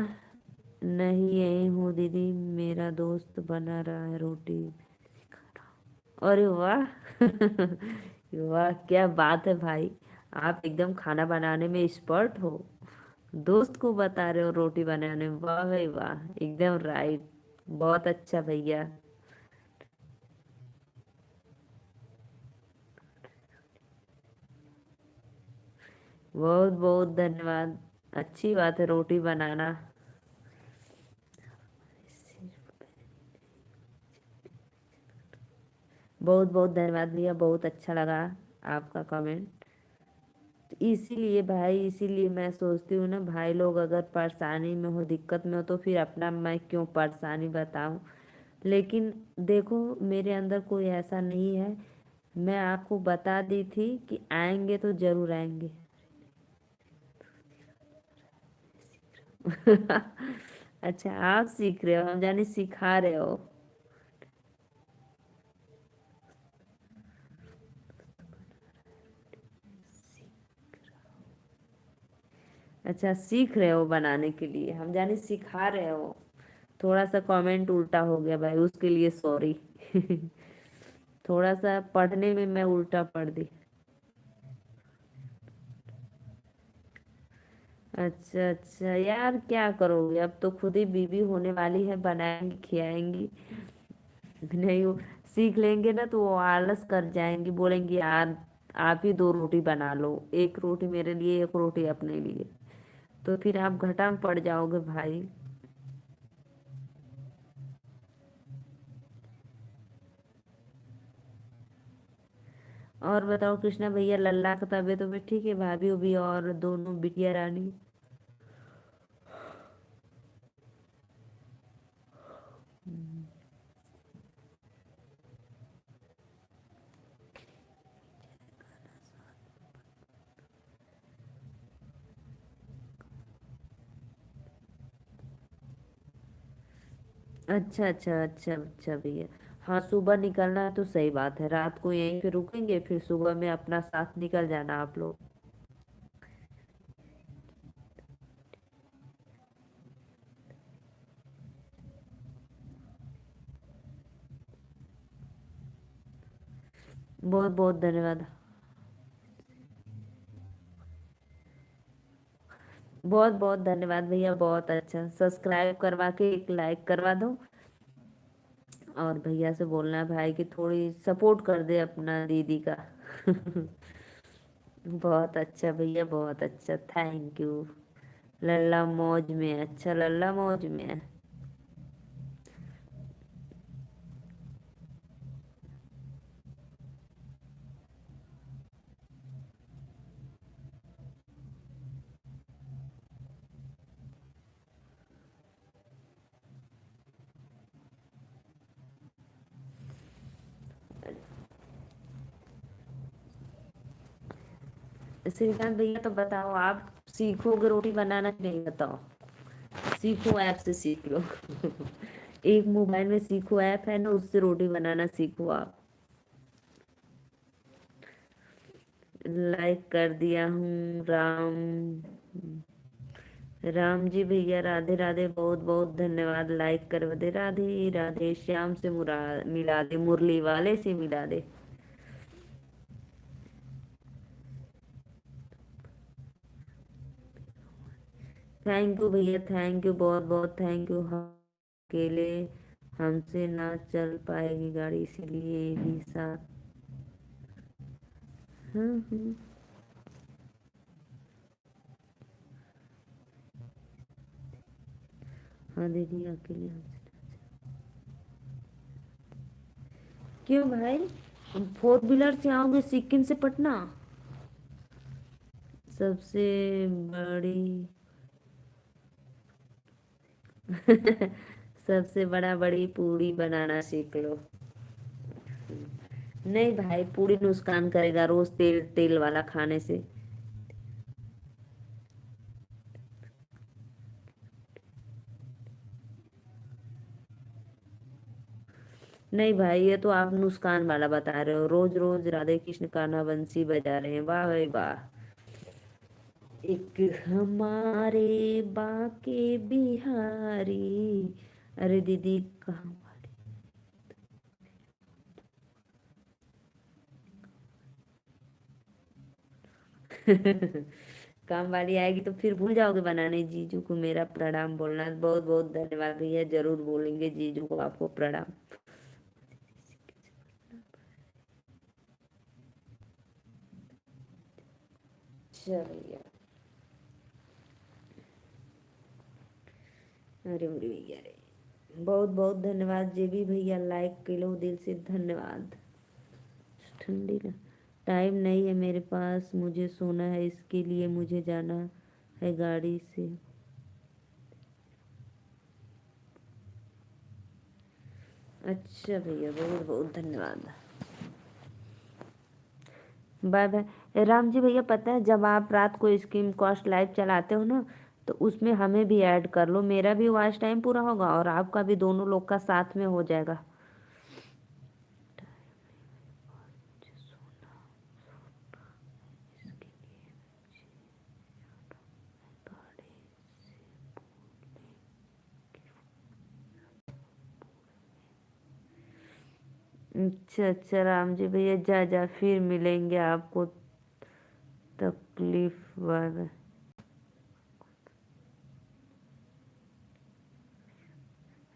नहीं यही हूँ दीदी, मेरा दोस्त बना रहा है रोटी। अरे वाह। वाह क्या बात है भाई, आप एकदम खाना बनाने में एक्सपर्ट हो। दोस्त को बता रहे हो रोटी बनाने में, वाह भाई वाह, एकदम राइट। बहुत अच्छा भैया। बहुत बहुत धन्यवाद। अच्छी बात है रोटी बनाना। बहुत बहुत धन्यवाद भैया, बहुत अच्छा लगा आपका कमेंट। इसीलिए भाई, इसीलिए मैं सोचती हूँ ना, भाई लोग अगर परेशानी में हो, दिक्कत में हो, तो फिर अपना मैं क्यों परेशानी बताऊं। लेकिन देखो, मेरे अंदर कोई ऐसा नहीं है। मैं आपको बता दी थी कि आएंगे तो जरूर आएंगे। अच्छा, आप सीख रहे हो, हम जाने सिखा रहे हो। अच्छा, सीख रहे हो बनाने के लिए, हम जाने सिखा रहे हो। थोड़ा सा कमेंट उल्टा हो गया भाई, उसके लिए सॉरी। थोड़ा सा पढ़ने में मैं उल्टा पढ़ दी। अच्छा अच्छा यार, क्या करोगे, अब तो खुद ही बीवी होने वाली है, बनाएंगी खिलाएंगी। नहीं वो सीख लेंगे ना तो वो आलस कर जाएंगी, बोलेंगी यार आप ही दो रोटी बना लो, एक रोटी मेरे लिए, एक रोटी अपने लिए। तो फिर आप घाटा में पड़ जाओगे भाई। और बताओ कृष्णा भैया, लल्ला का तबीयत तो ठीक है, भाभी भी और दोनों बिटिया रानी। अच्छा अच्छा अच्छा अच्छा भैया। हाँ, सुबह निकलना है तो सही बात है, रात को यहीं पे रुकेंगे, फिर सुबह में अपना साथ निकल जाना आप लोग। बहुत बहुत धन्यवाद। बहुत बहुत धन्यवाद भैया, बहुत अच्छा, सब्सक्राइब करवा के एक लाइक करवा दो। और भैया से बोलना है भाई कि थोड़ी सपोर्ट कर दे अपना दीदी का। बहुत अच्छा भैया, बहुत अच्छा, थैंक यू। लल्ला मौज में है, अच्छा लल्ला मौज में है। श्रीकांत भैया तो बताओ, आप सीखोगे रोटी बनाना कि नहीं, बताओ। सीखो, ऐप से सीख लो। एक मोबाइल में सीखो ऐप है ना, उससे रोटी बनाना सीखो आप। लाइक कर दिया हूँ राम। राम जी भैया, राधे राधे, बहुत बहुत धन्यवाद, लाइक कर दे, राधे राधे, श्याम से मुरा मिला दे, मुरली वाले से मिला दे। थैंक यू भैया, थैंक यू, बहुत बहुत थैंक यू। हम अकेले हमसे ना चल पाएगी गाड़ी, इसीलिए भी साथ। हम्म। हाँ दीदी, अकेले हमसे। क्यों भाई, फोर व्हीलर से आओगे सिक्किम से पटना? सबसे बड़ी। सबसे बड़ा बड़ी पूड़ी बनाना सीख लो। नहीं भाई, पूड़ी नुकसान करेगा रोज तेल तेल वाला खाने से। नहीं भाई, ये तो आप नुकसान वाला बता रहे हो, रोज रोज राधे कृष्ण कान्हा बंसी बजा रहे हैं, वाह भाई वाह। एक हमारे बाके बिहारी। अरे दीदी कहाँ। काम वाली आएगी तो फिर भूल जाओगे बनाने। जीजू को मेरा प्रणाम बोलना, बहुत बहुत धन्यवाद भैया, जरूर बोलेंगे जीजू को आपको प्रणाम। अच्छा भैया। अरे मेरे भैया रे, बहुत बहुत धन्यवाद जे भी भैया, लाइक किलो दिल से धन्यवाद। ठंडी ना, टाइम नहीं है मेरे पास, मुझे सोना है, इसके लिए मुझे जाना है गाड़ी से। अच्छा भैया, बहुत बहुत धन्यवाद। बाय बाय राम जी भैया। पता है जब आप रात को स्कीम कॉस्ट लाइव चलाते हो ना, तो उसमें हमें भी ऐड कर लो, मेरा भी वॉच टाइम पूरा होगा और आपका भी, दोनों लोग का साथ में हो जाएगा। अच्छा अच्छा राम जी भैया, जा जा, फिर मिलेंगे आपको तकलीफ। Bye bye.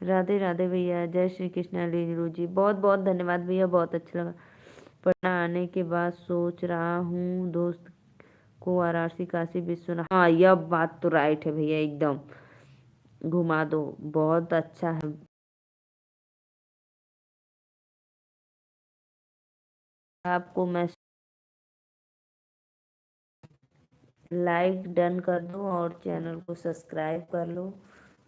राधे राधे भैया, जय श्री कृष्णा लीलू जी, बहुत बहुत धन्यवाद भैया, बहुत अच्छा लगा। पटना आने के बाद सोच रहा हूँ दोस्त को वाराणसी काशी विश्वनाथ। हाँ, यह बात तो राइट है भैया, एकदम घुमा दो, बहुत अच्छा है। आपको मैं लाइक डन कर दो और चैनल को सब्सक्राइब कर लो।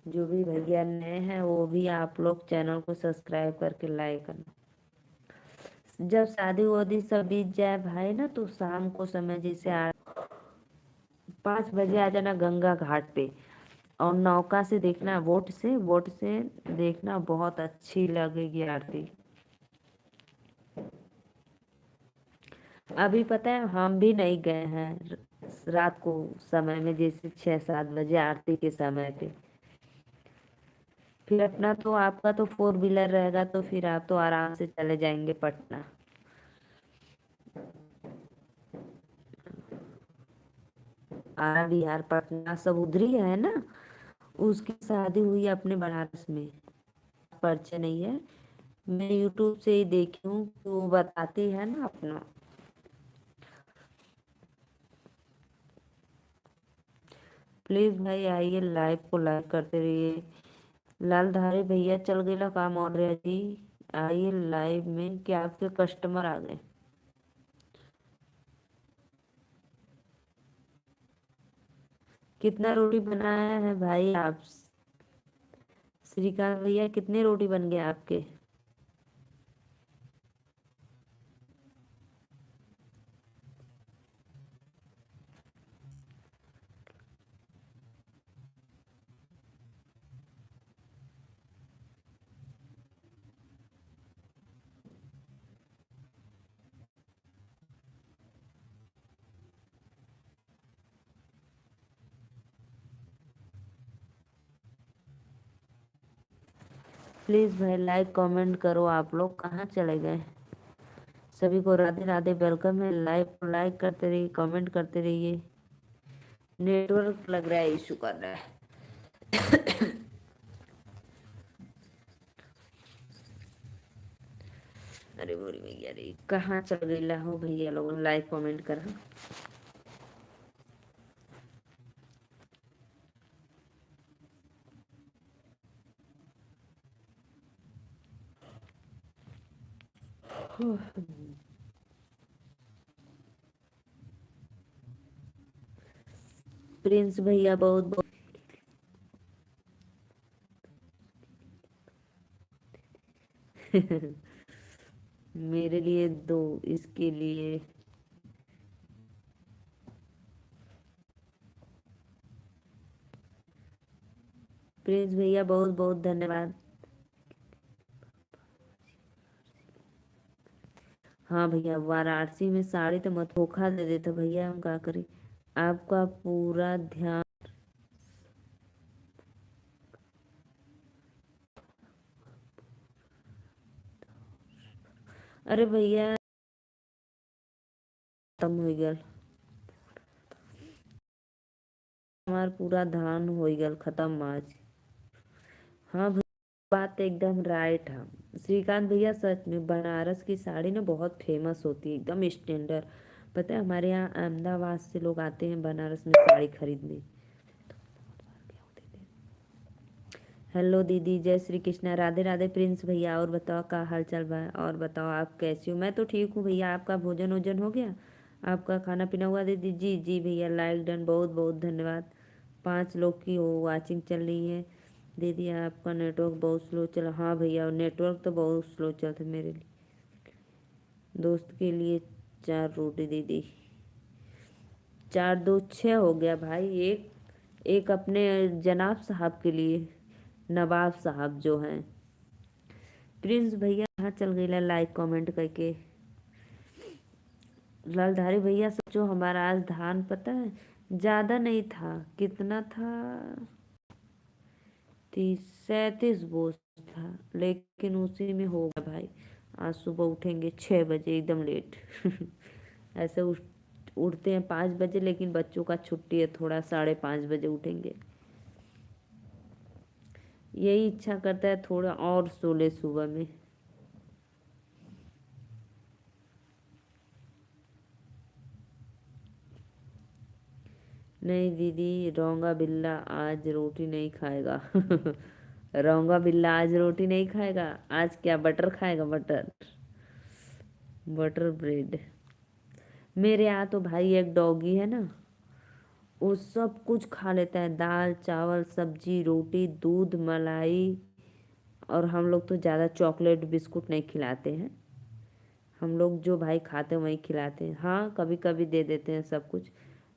जो भी भैया नए हैं वो भी आप लोग चैनल को सब्सक्राइब करके लाइक करना। जब शादी वादी सब बीत जाए भाई ना, तो शाम को समय जैसे 5 बजे आ जाना गंगा घाट पे, और नौका से देखना, बोट से देखना, बहुत अच्छी लगेगी आरती। अभी पता है हम भी नहीं गए हैं रात को समय में, जैसे 6-7 बजे आरती के समय पे। फिर अपना तो, आपका तो 4 व्हीलर रहेगा, तो फिर आप तो आराम से चले जाएंगे पटना। आरा बिहार पटना सब उधर ही है ना। उसकी शादी हुई अपने बनारस में। परिचय नहीं है, मैं यूट्यूब से ही देखी हूँ, तो वो बताती है ना अपना। प्लीज भाई आइए, लाइव को लाइक करते रहिए। लालधारी भैया चल गए काम और रहा जी। आइए लाइव में, क्या आपके कस्टमर आ गए? कितना रोटी बनाया है भाई आप? श्रीकांत भैया कितने रोटी बन गए आपके? प्लीज भाई लाइक कमेंट करो, आप लोग कहाँ चले गए? सभी को राधे राधे, वेलकम है। लाइव को लाइक करते रहिए, कमेंट करते रहिए। नेटवर्क लग रहा है इशू कर रहा है। अरे बोरी भैया रे, कहाँ चल गई हो भैया लोग, लाइक कमेंट कर। प्रिंस भैया बहुत बहुत मेरे लिए दो, इसके लिए। प्रिंस भैया बहुत बहुत धन्यवाद। हाँ भैया, वाराणसी में साड़ी तो मत धोखा दे देते भैया, हम क्या करें? आपका पूरा ध्यान। अरे भैया, खत्म हो गया हमार पूरा धान, हो गया खत्म आज। हाँ भैया, बात एकदम राइट है। श्रीकांत भैया सच में बनारस की साड़ी ना बहुत फेमस होती है, एकदम स्टैंडर्ड। पता है हमारे यहाँ अहमदाबाद से लोग आते हैं बनारस में साड़ी खरीदने। हेलो दीदी, जय श्री कृष्णा, राधे राधे प्रिंस भैया। और बताओ क्या हाल चाल बा, और बताओ आप कैसे हो। मैं तो ठीक हूँ भैया। आपका भोजन वोजन हो गया? आपका खाना पीना हुआ दीदी? जी जी भैया, लाइक डन, बहुत बहुत धन्यवाद। 5 लोग की वो वाचिंग चल रही है। दीदी आपका नेटवर्क बहुत स्लो चला। हाँ भैया, नेटवर्क तो बहुत स्लो चलता मेरे लिए। दोस्त के लिए 4 रोटी दीदी। 4 2 6 हो गया भाई। एक एक अपने जनाब साहब के लिए, नवाब साहब जो हैं। प्रिंस भैया कहाँ चल गई ला लाइक कमेंट करके। लालधारी भैया सोचो, हमारा आज धान पता है ज्यादा नहीं था, कितना था, 37 बोझ था, लेकिन उसी में हो गया भाई। आज सुबह उठेंगे 6 बजे एकदम लेट। ऐसे उठते हैं 5 बजे, लेकिन बच्चों का छुट्टी है, थोड़ा 5:30 बजे उठेंगे। यही इच्छा करता है थोड़ा और सो ले सुबह में। नहीं दीदी, रौंगा बिल्ला आज रोटी नहीं खाएगा। रौंगा बिल्ला आज रोटी नहीं खाएगा। आज क्या बटर खाएगा? Butter, butter bread. मेरे यहाँ तो भाई एक डॉगी है ना, वो सब कुछ खा लेता है, दाल चावल सब्जी रोटी दूध मलाई। और हम लोग तो ज़्यादा चॉकलेट बिस्कुट नहीं खिलाते हैं। हम लोग जो भाई खाते हैं वही खिलाते हैं। हाँ, कभी कभी दे देते हैं सब कुछ।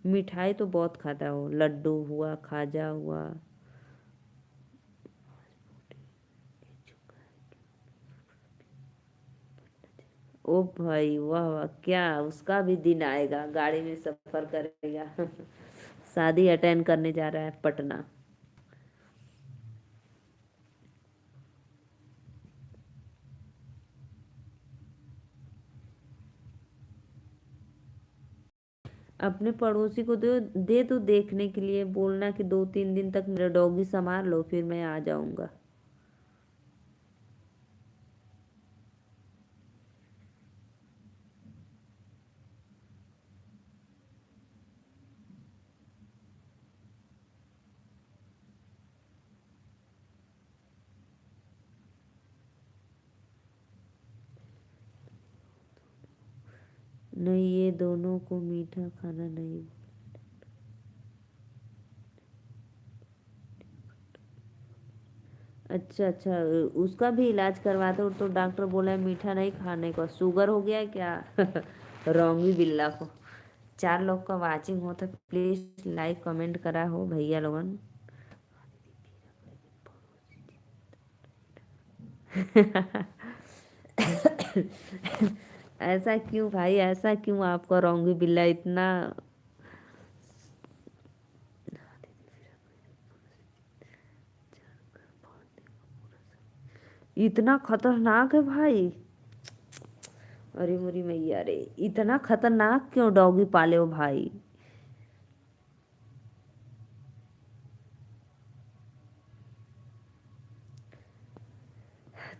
मिठाई तो बहुत खाता है वो, लड्डू हुआ, खाजा हुआ। ओ भाई वाह वाह, क्या उसका भी दिन आएगा, गाड़ी में सफर करेगा। शादी अटेंड करने जा रहा है पटना। अपने पड़ोसी को दे दो देखने के लिए, बोलना कि 2 3 दिन तक मेरा डॉगी संभाल लो, फिर मैं आ जाऊंगा। नहीं, ये दोनों को मीठा खाना नहीं। अच्छा अच्छा, उसका भी इलाज करवाते हो तो डॉक्टर बोला है मीठा नहीं खाने को, शुगर हो गया है क्या? रोंगी बिल्ला को। 4 लोग का वाचिंग हो तो प्लीज लाइक कमेंट करा हो भैया लोगन। ऐसा क्यों भाई, ऐसा क्यों आपका रोंगी बिल्ला इतना इतना खतरनाक है भाई? अरे मुरी मैया रे, इतना खतरनाक क्यों डॉगी पाले हो भाई?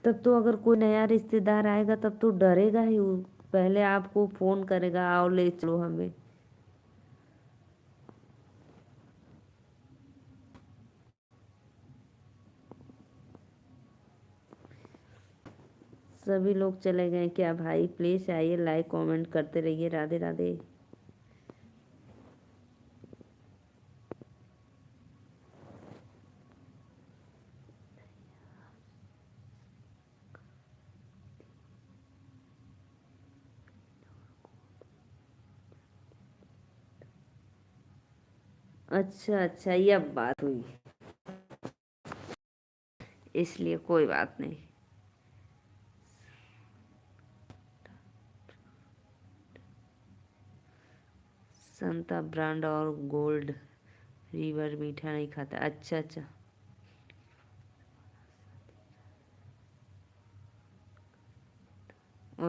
तब तो अगर कोई नया रिश्तेदार आएगा तब तो डरेगा ही वो। पहले आपको फोन करेगा, आओ ले चलो हमें। सभी लोग चले गए क्या भाई? प्लीज आइए, लाइक कमेंट करते रहिए। राधे राधे। अच्छा अच्छा, ये अब बात हुई, इसलिए कोई बात नहीं। संता ब्रांड और गोल्ड रिवर मीठा नहीं खाता? अच्छा अच्छा।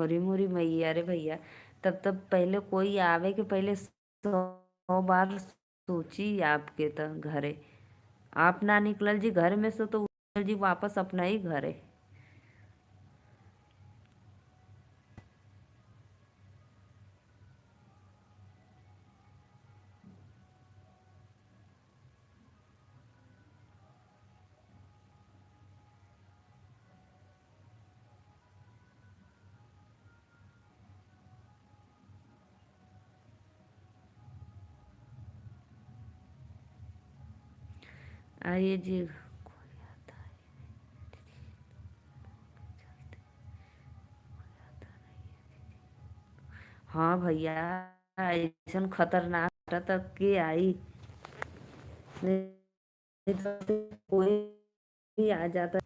अरे मोरी मैया रे भैया, तब तब पहले कोई आवे के पहले 100 बार सोची आपके तो घरे। आप ना निकलल जी घर में से तो उठल जी वापस अपना ही घर है। आइए जी। हाँ भैया, ऐसा खतरनाक था कि आई, नहीं तो कोई भी आ जाता।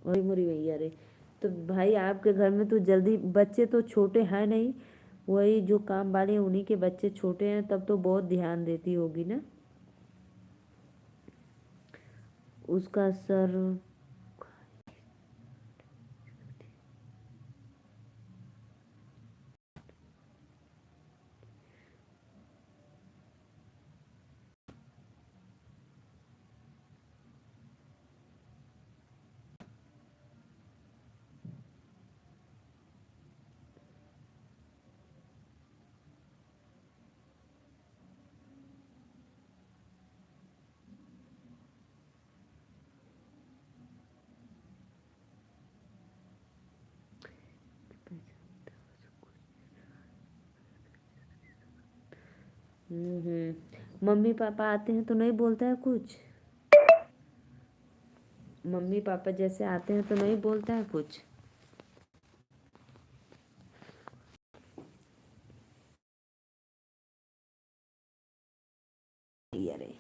वही मुरी भैया रे। तो भाई आपके घर में तो जल्दी, बच्चे तो छोटे हैं नहीं, वही जो काम वाले हैं उन्हीं के बच्चे छोटे हैं, तब तो बहुत ध्यान देती होगी ना उसका सर। मम्मी पापा आते हैं तो नहीं बोलता है कुछ? मम्मी पापा जैसे आते हैं तो नहीं बोलता है कुछ? अरे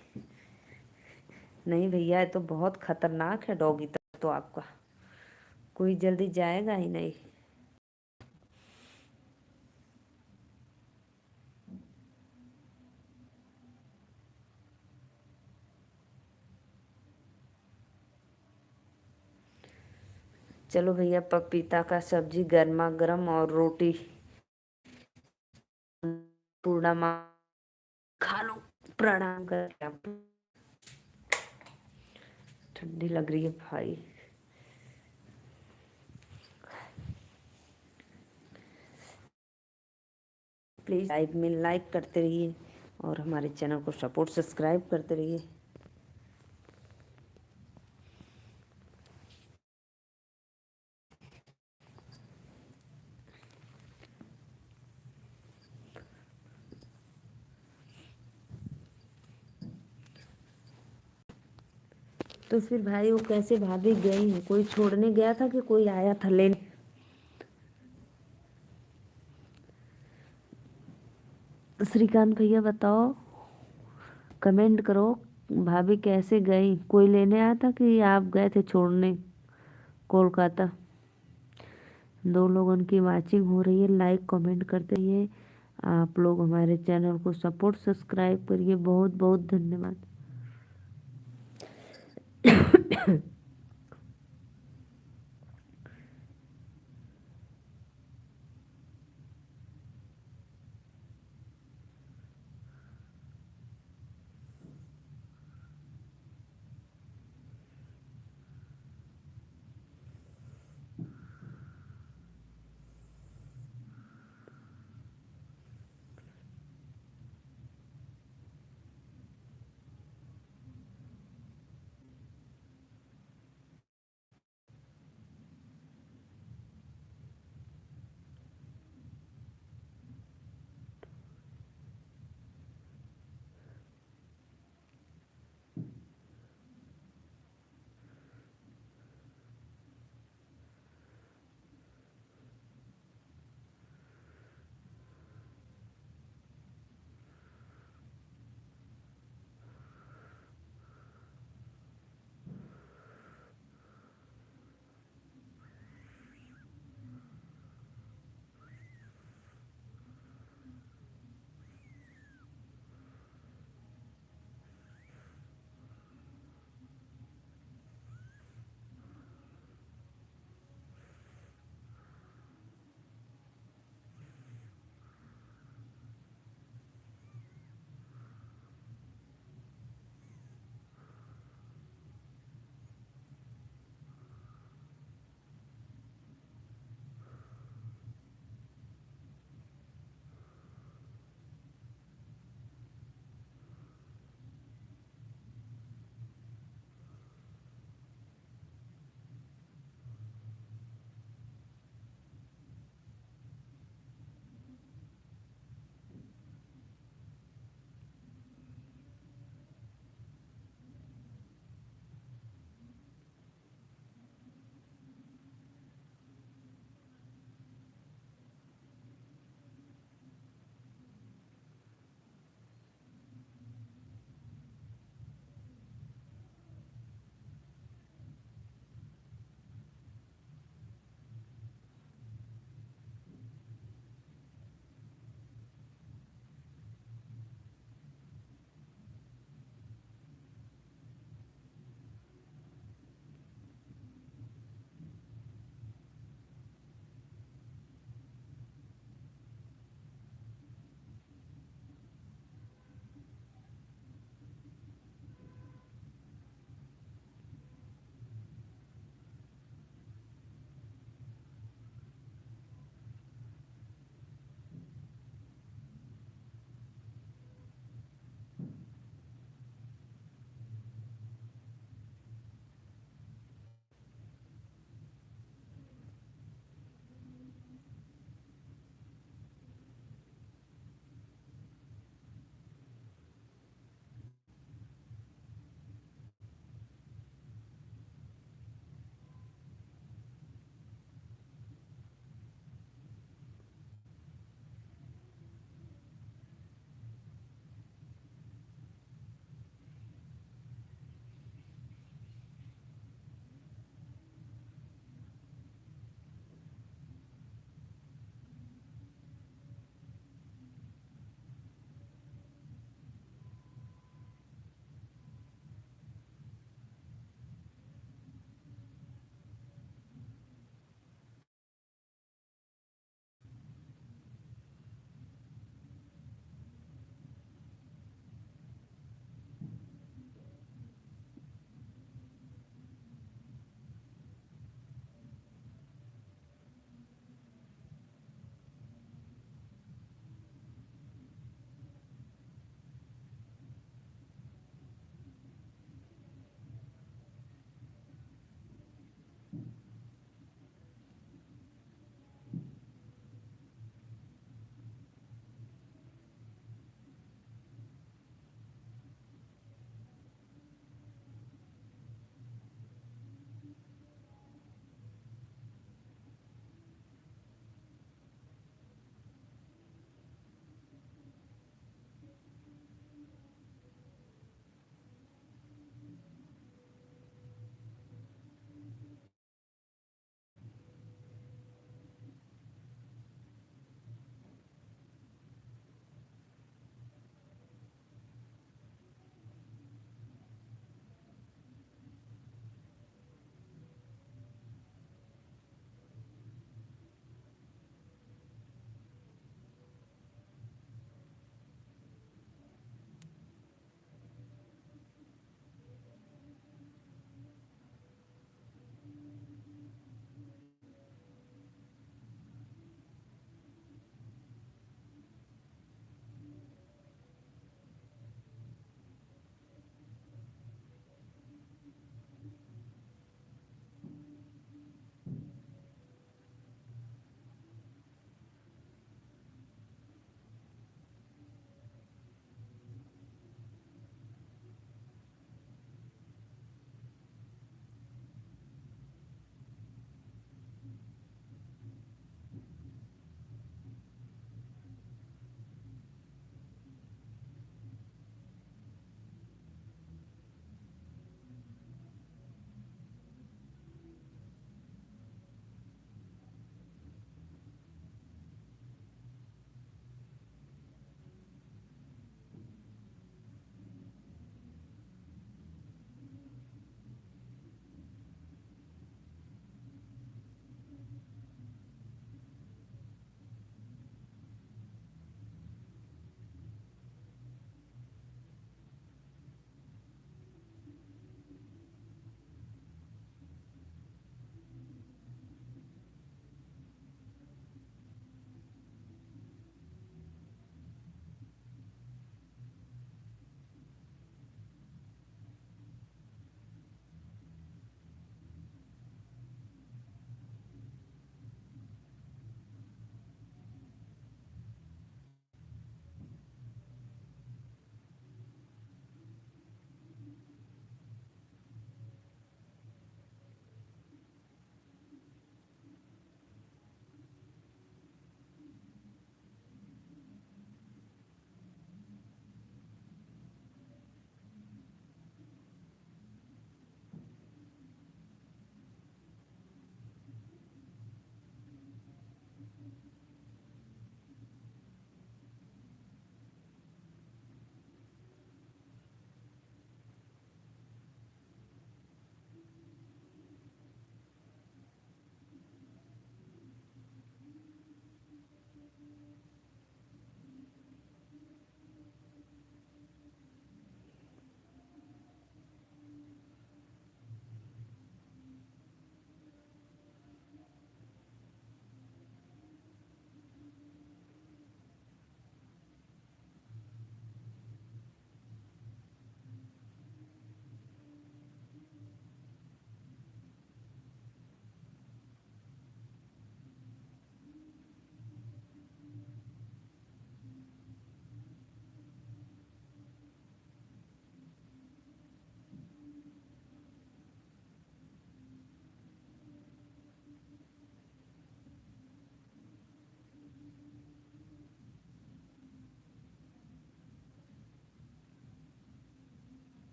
नहीं भैया, ये तो बहुत खतरनाक है डॉगी तो आपका, कोई जल्दी जाएगा ही नहीं। चलो भैया, पपीता का सब्जी गर्मा गर्म और रोटी पूर्णा माँ खा लो, प्रणाम करके आप। ठंडी लग रही है भाई। प्लीज़ लाइव में लाइक करते रहिए और हमारे चैनल को सपोर्ट सब्सक्राइब करते रहिए। तो फिर भाई वो कैसे भाभी गई है? कोई छोड़ने गया था कि कोई आया था लेने? श्रीकांत भैया बताओ, कमेंट करो, भाभी कैसे गई? कोई लेने आया था कि आप गए थे छोड़ने कोलकाता? दो लोगों की वाचिंग हो रही है, लाइक कमेंट करते रहिए। आप लोग हमारे चैनल को सपोर्ट सब्सक्राइब करिए। बहुत बहुत धन्यवाद।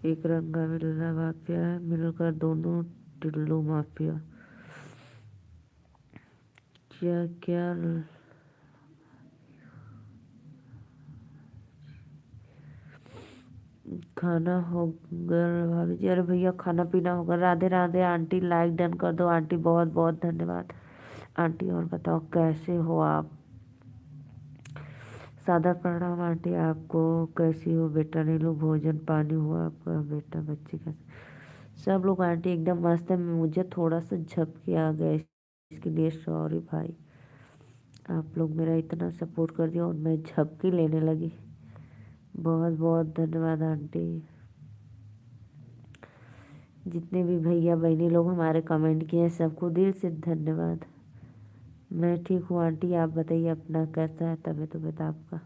एक रंगा बिल्ला माफिया है, मिलकर दोनों टिल्लू माफिया। क्या क्या खाना हो गया भाभी जी? अरे भैया खाना पीना होगा। Radhe Radhe aunty, like done कर दो आंटी, बहुत बहुत धन्यवाद आंटी। और बताओ कैसे हो आप? सादर प्रणाम आंटी आपको। कैसी हो बेटा नीलू? भोजन पानी हुआ आपका बेटा बच्चे का? सब लोग आंटी एकदम मस्त है। मुझे थोड़ा सा झपकी आ गया, इसके लिए सॉरी भाई। आप लोग मेरा इतना सपोर्ट कर दिया और मैं झपकी लेने लगी। बहुत बहुत धन्यवाद आंटी। जितने भी भैया बहनी लोग हमारे कमेंट किए हैं सबको दिल से धन्यवाद। मैं ठीक हूँ आंटी, आप बताइए अपना कैसा है तबीयत वबीयत आपका?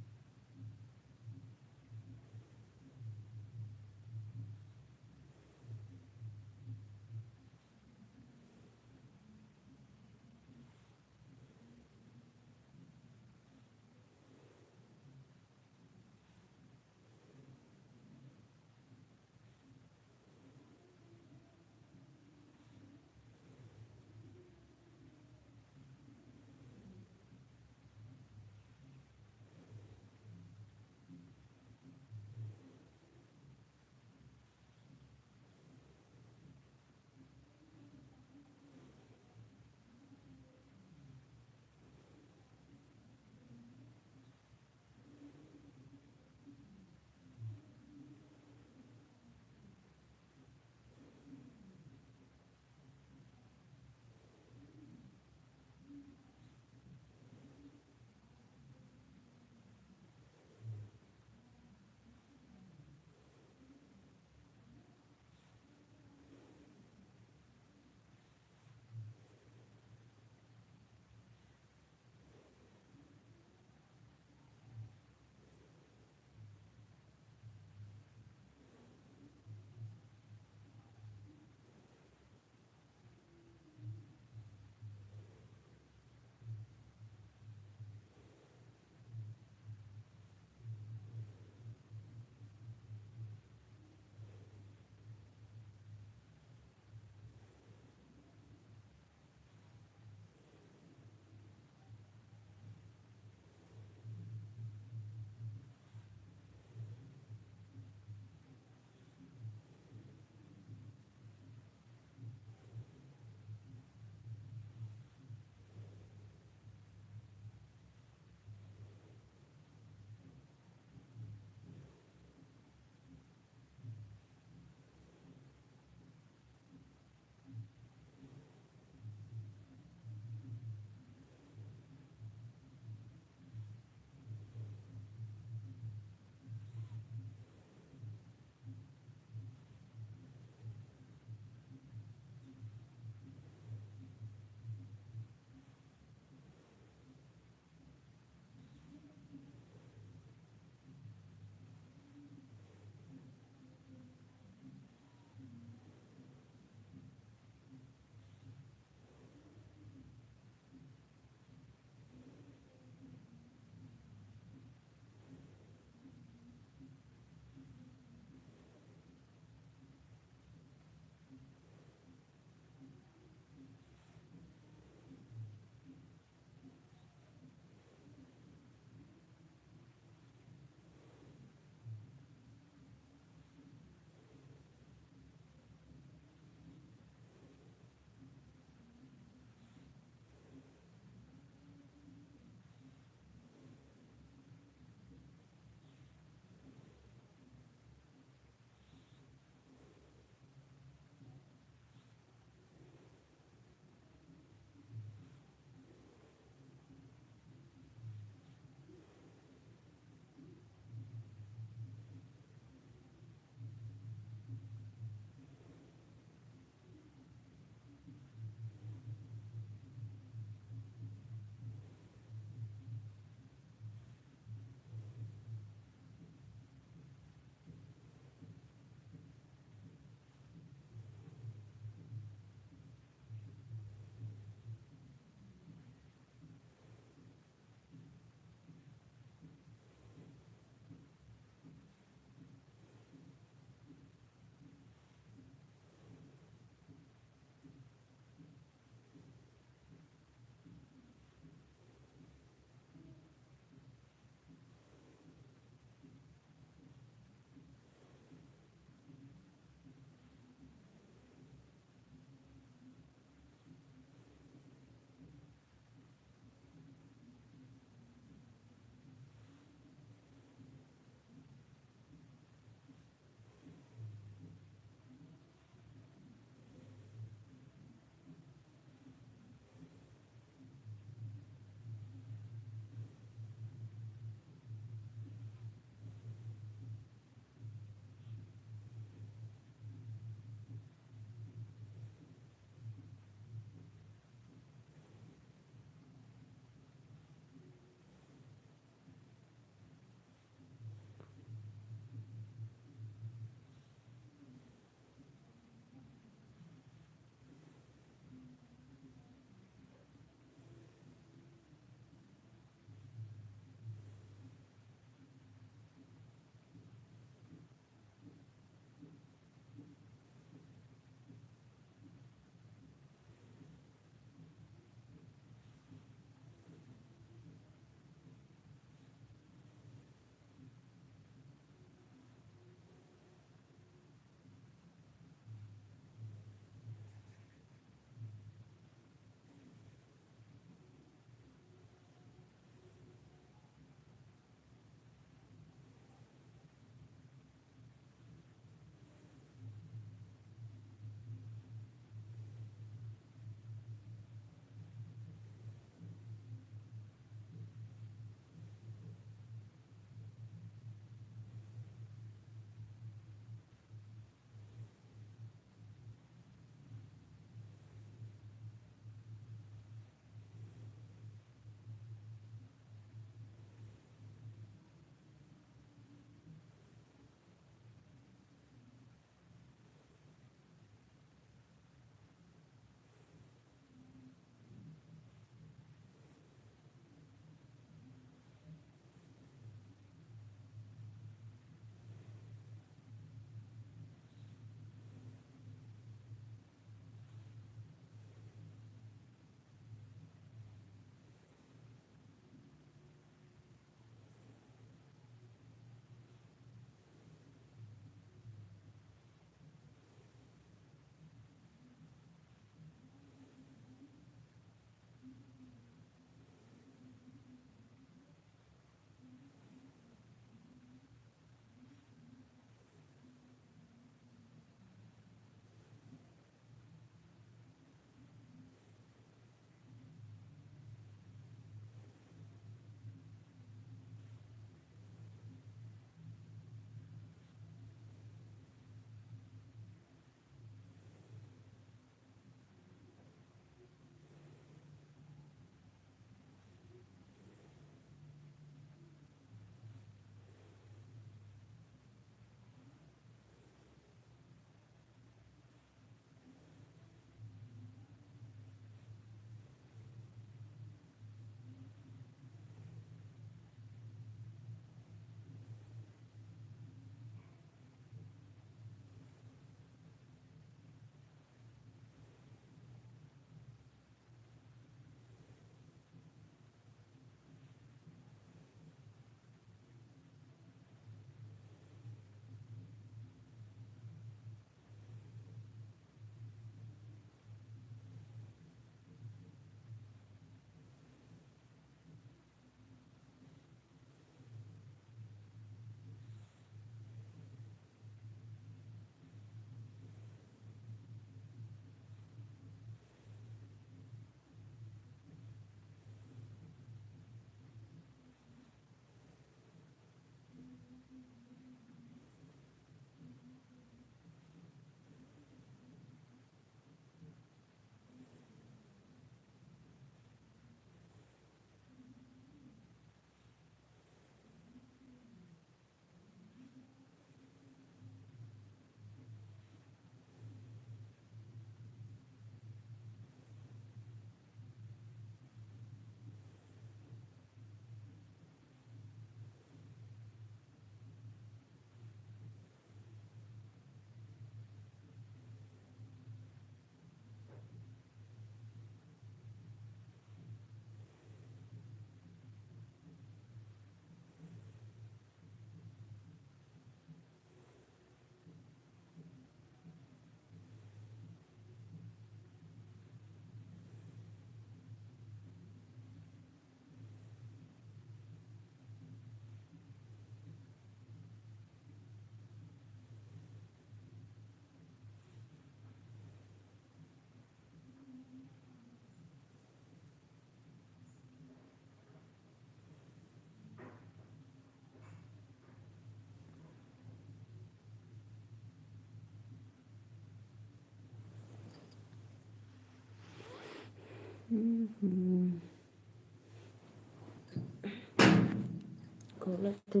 खोला तो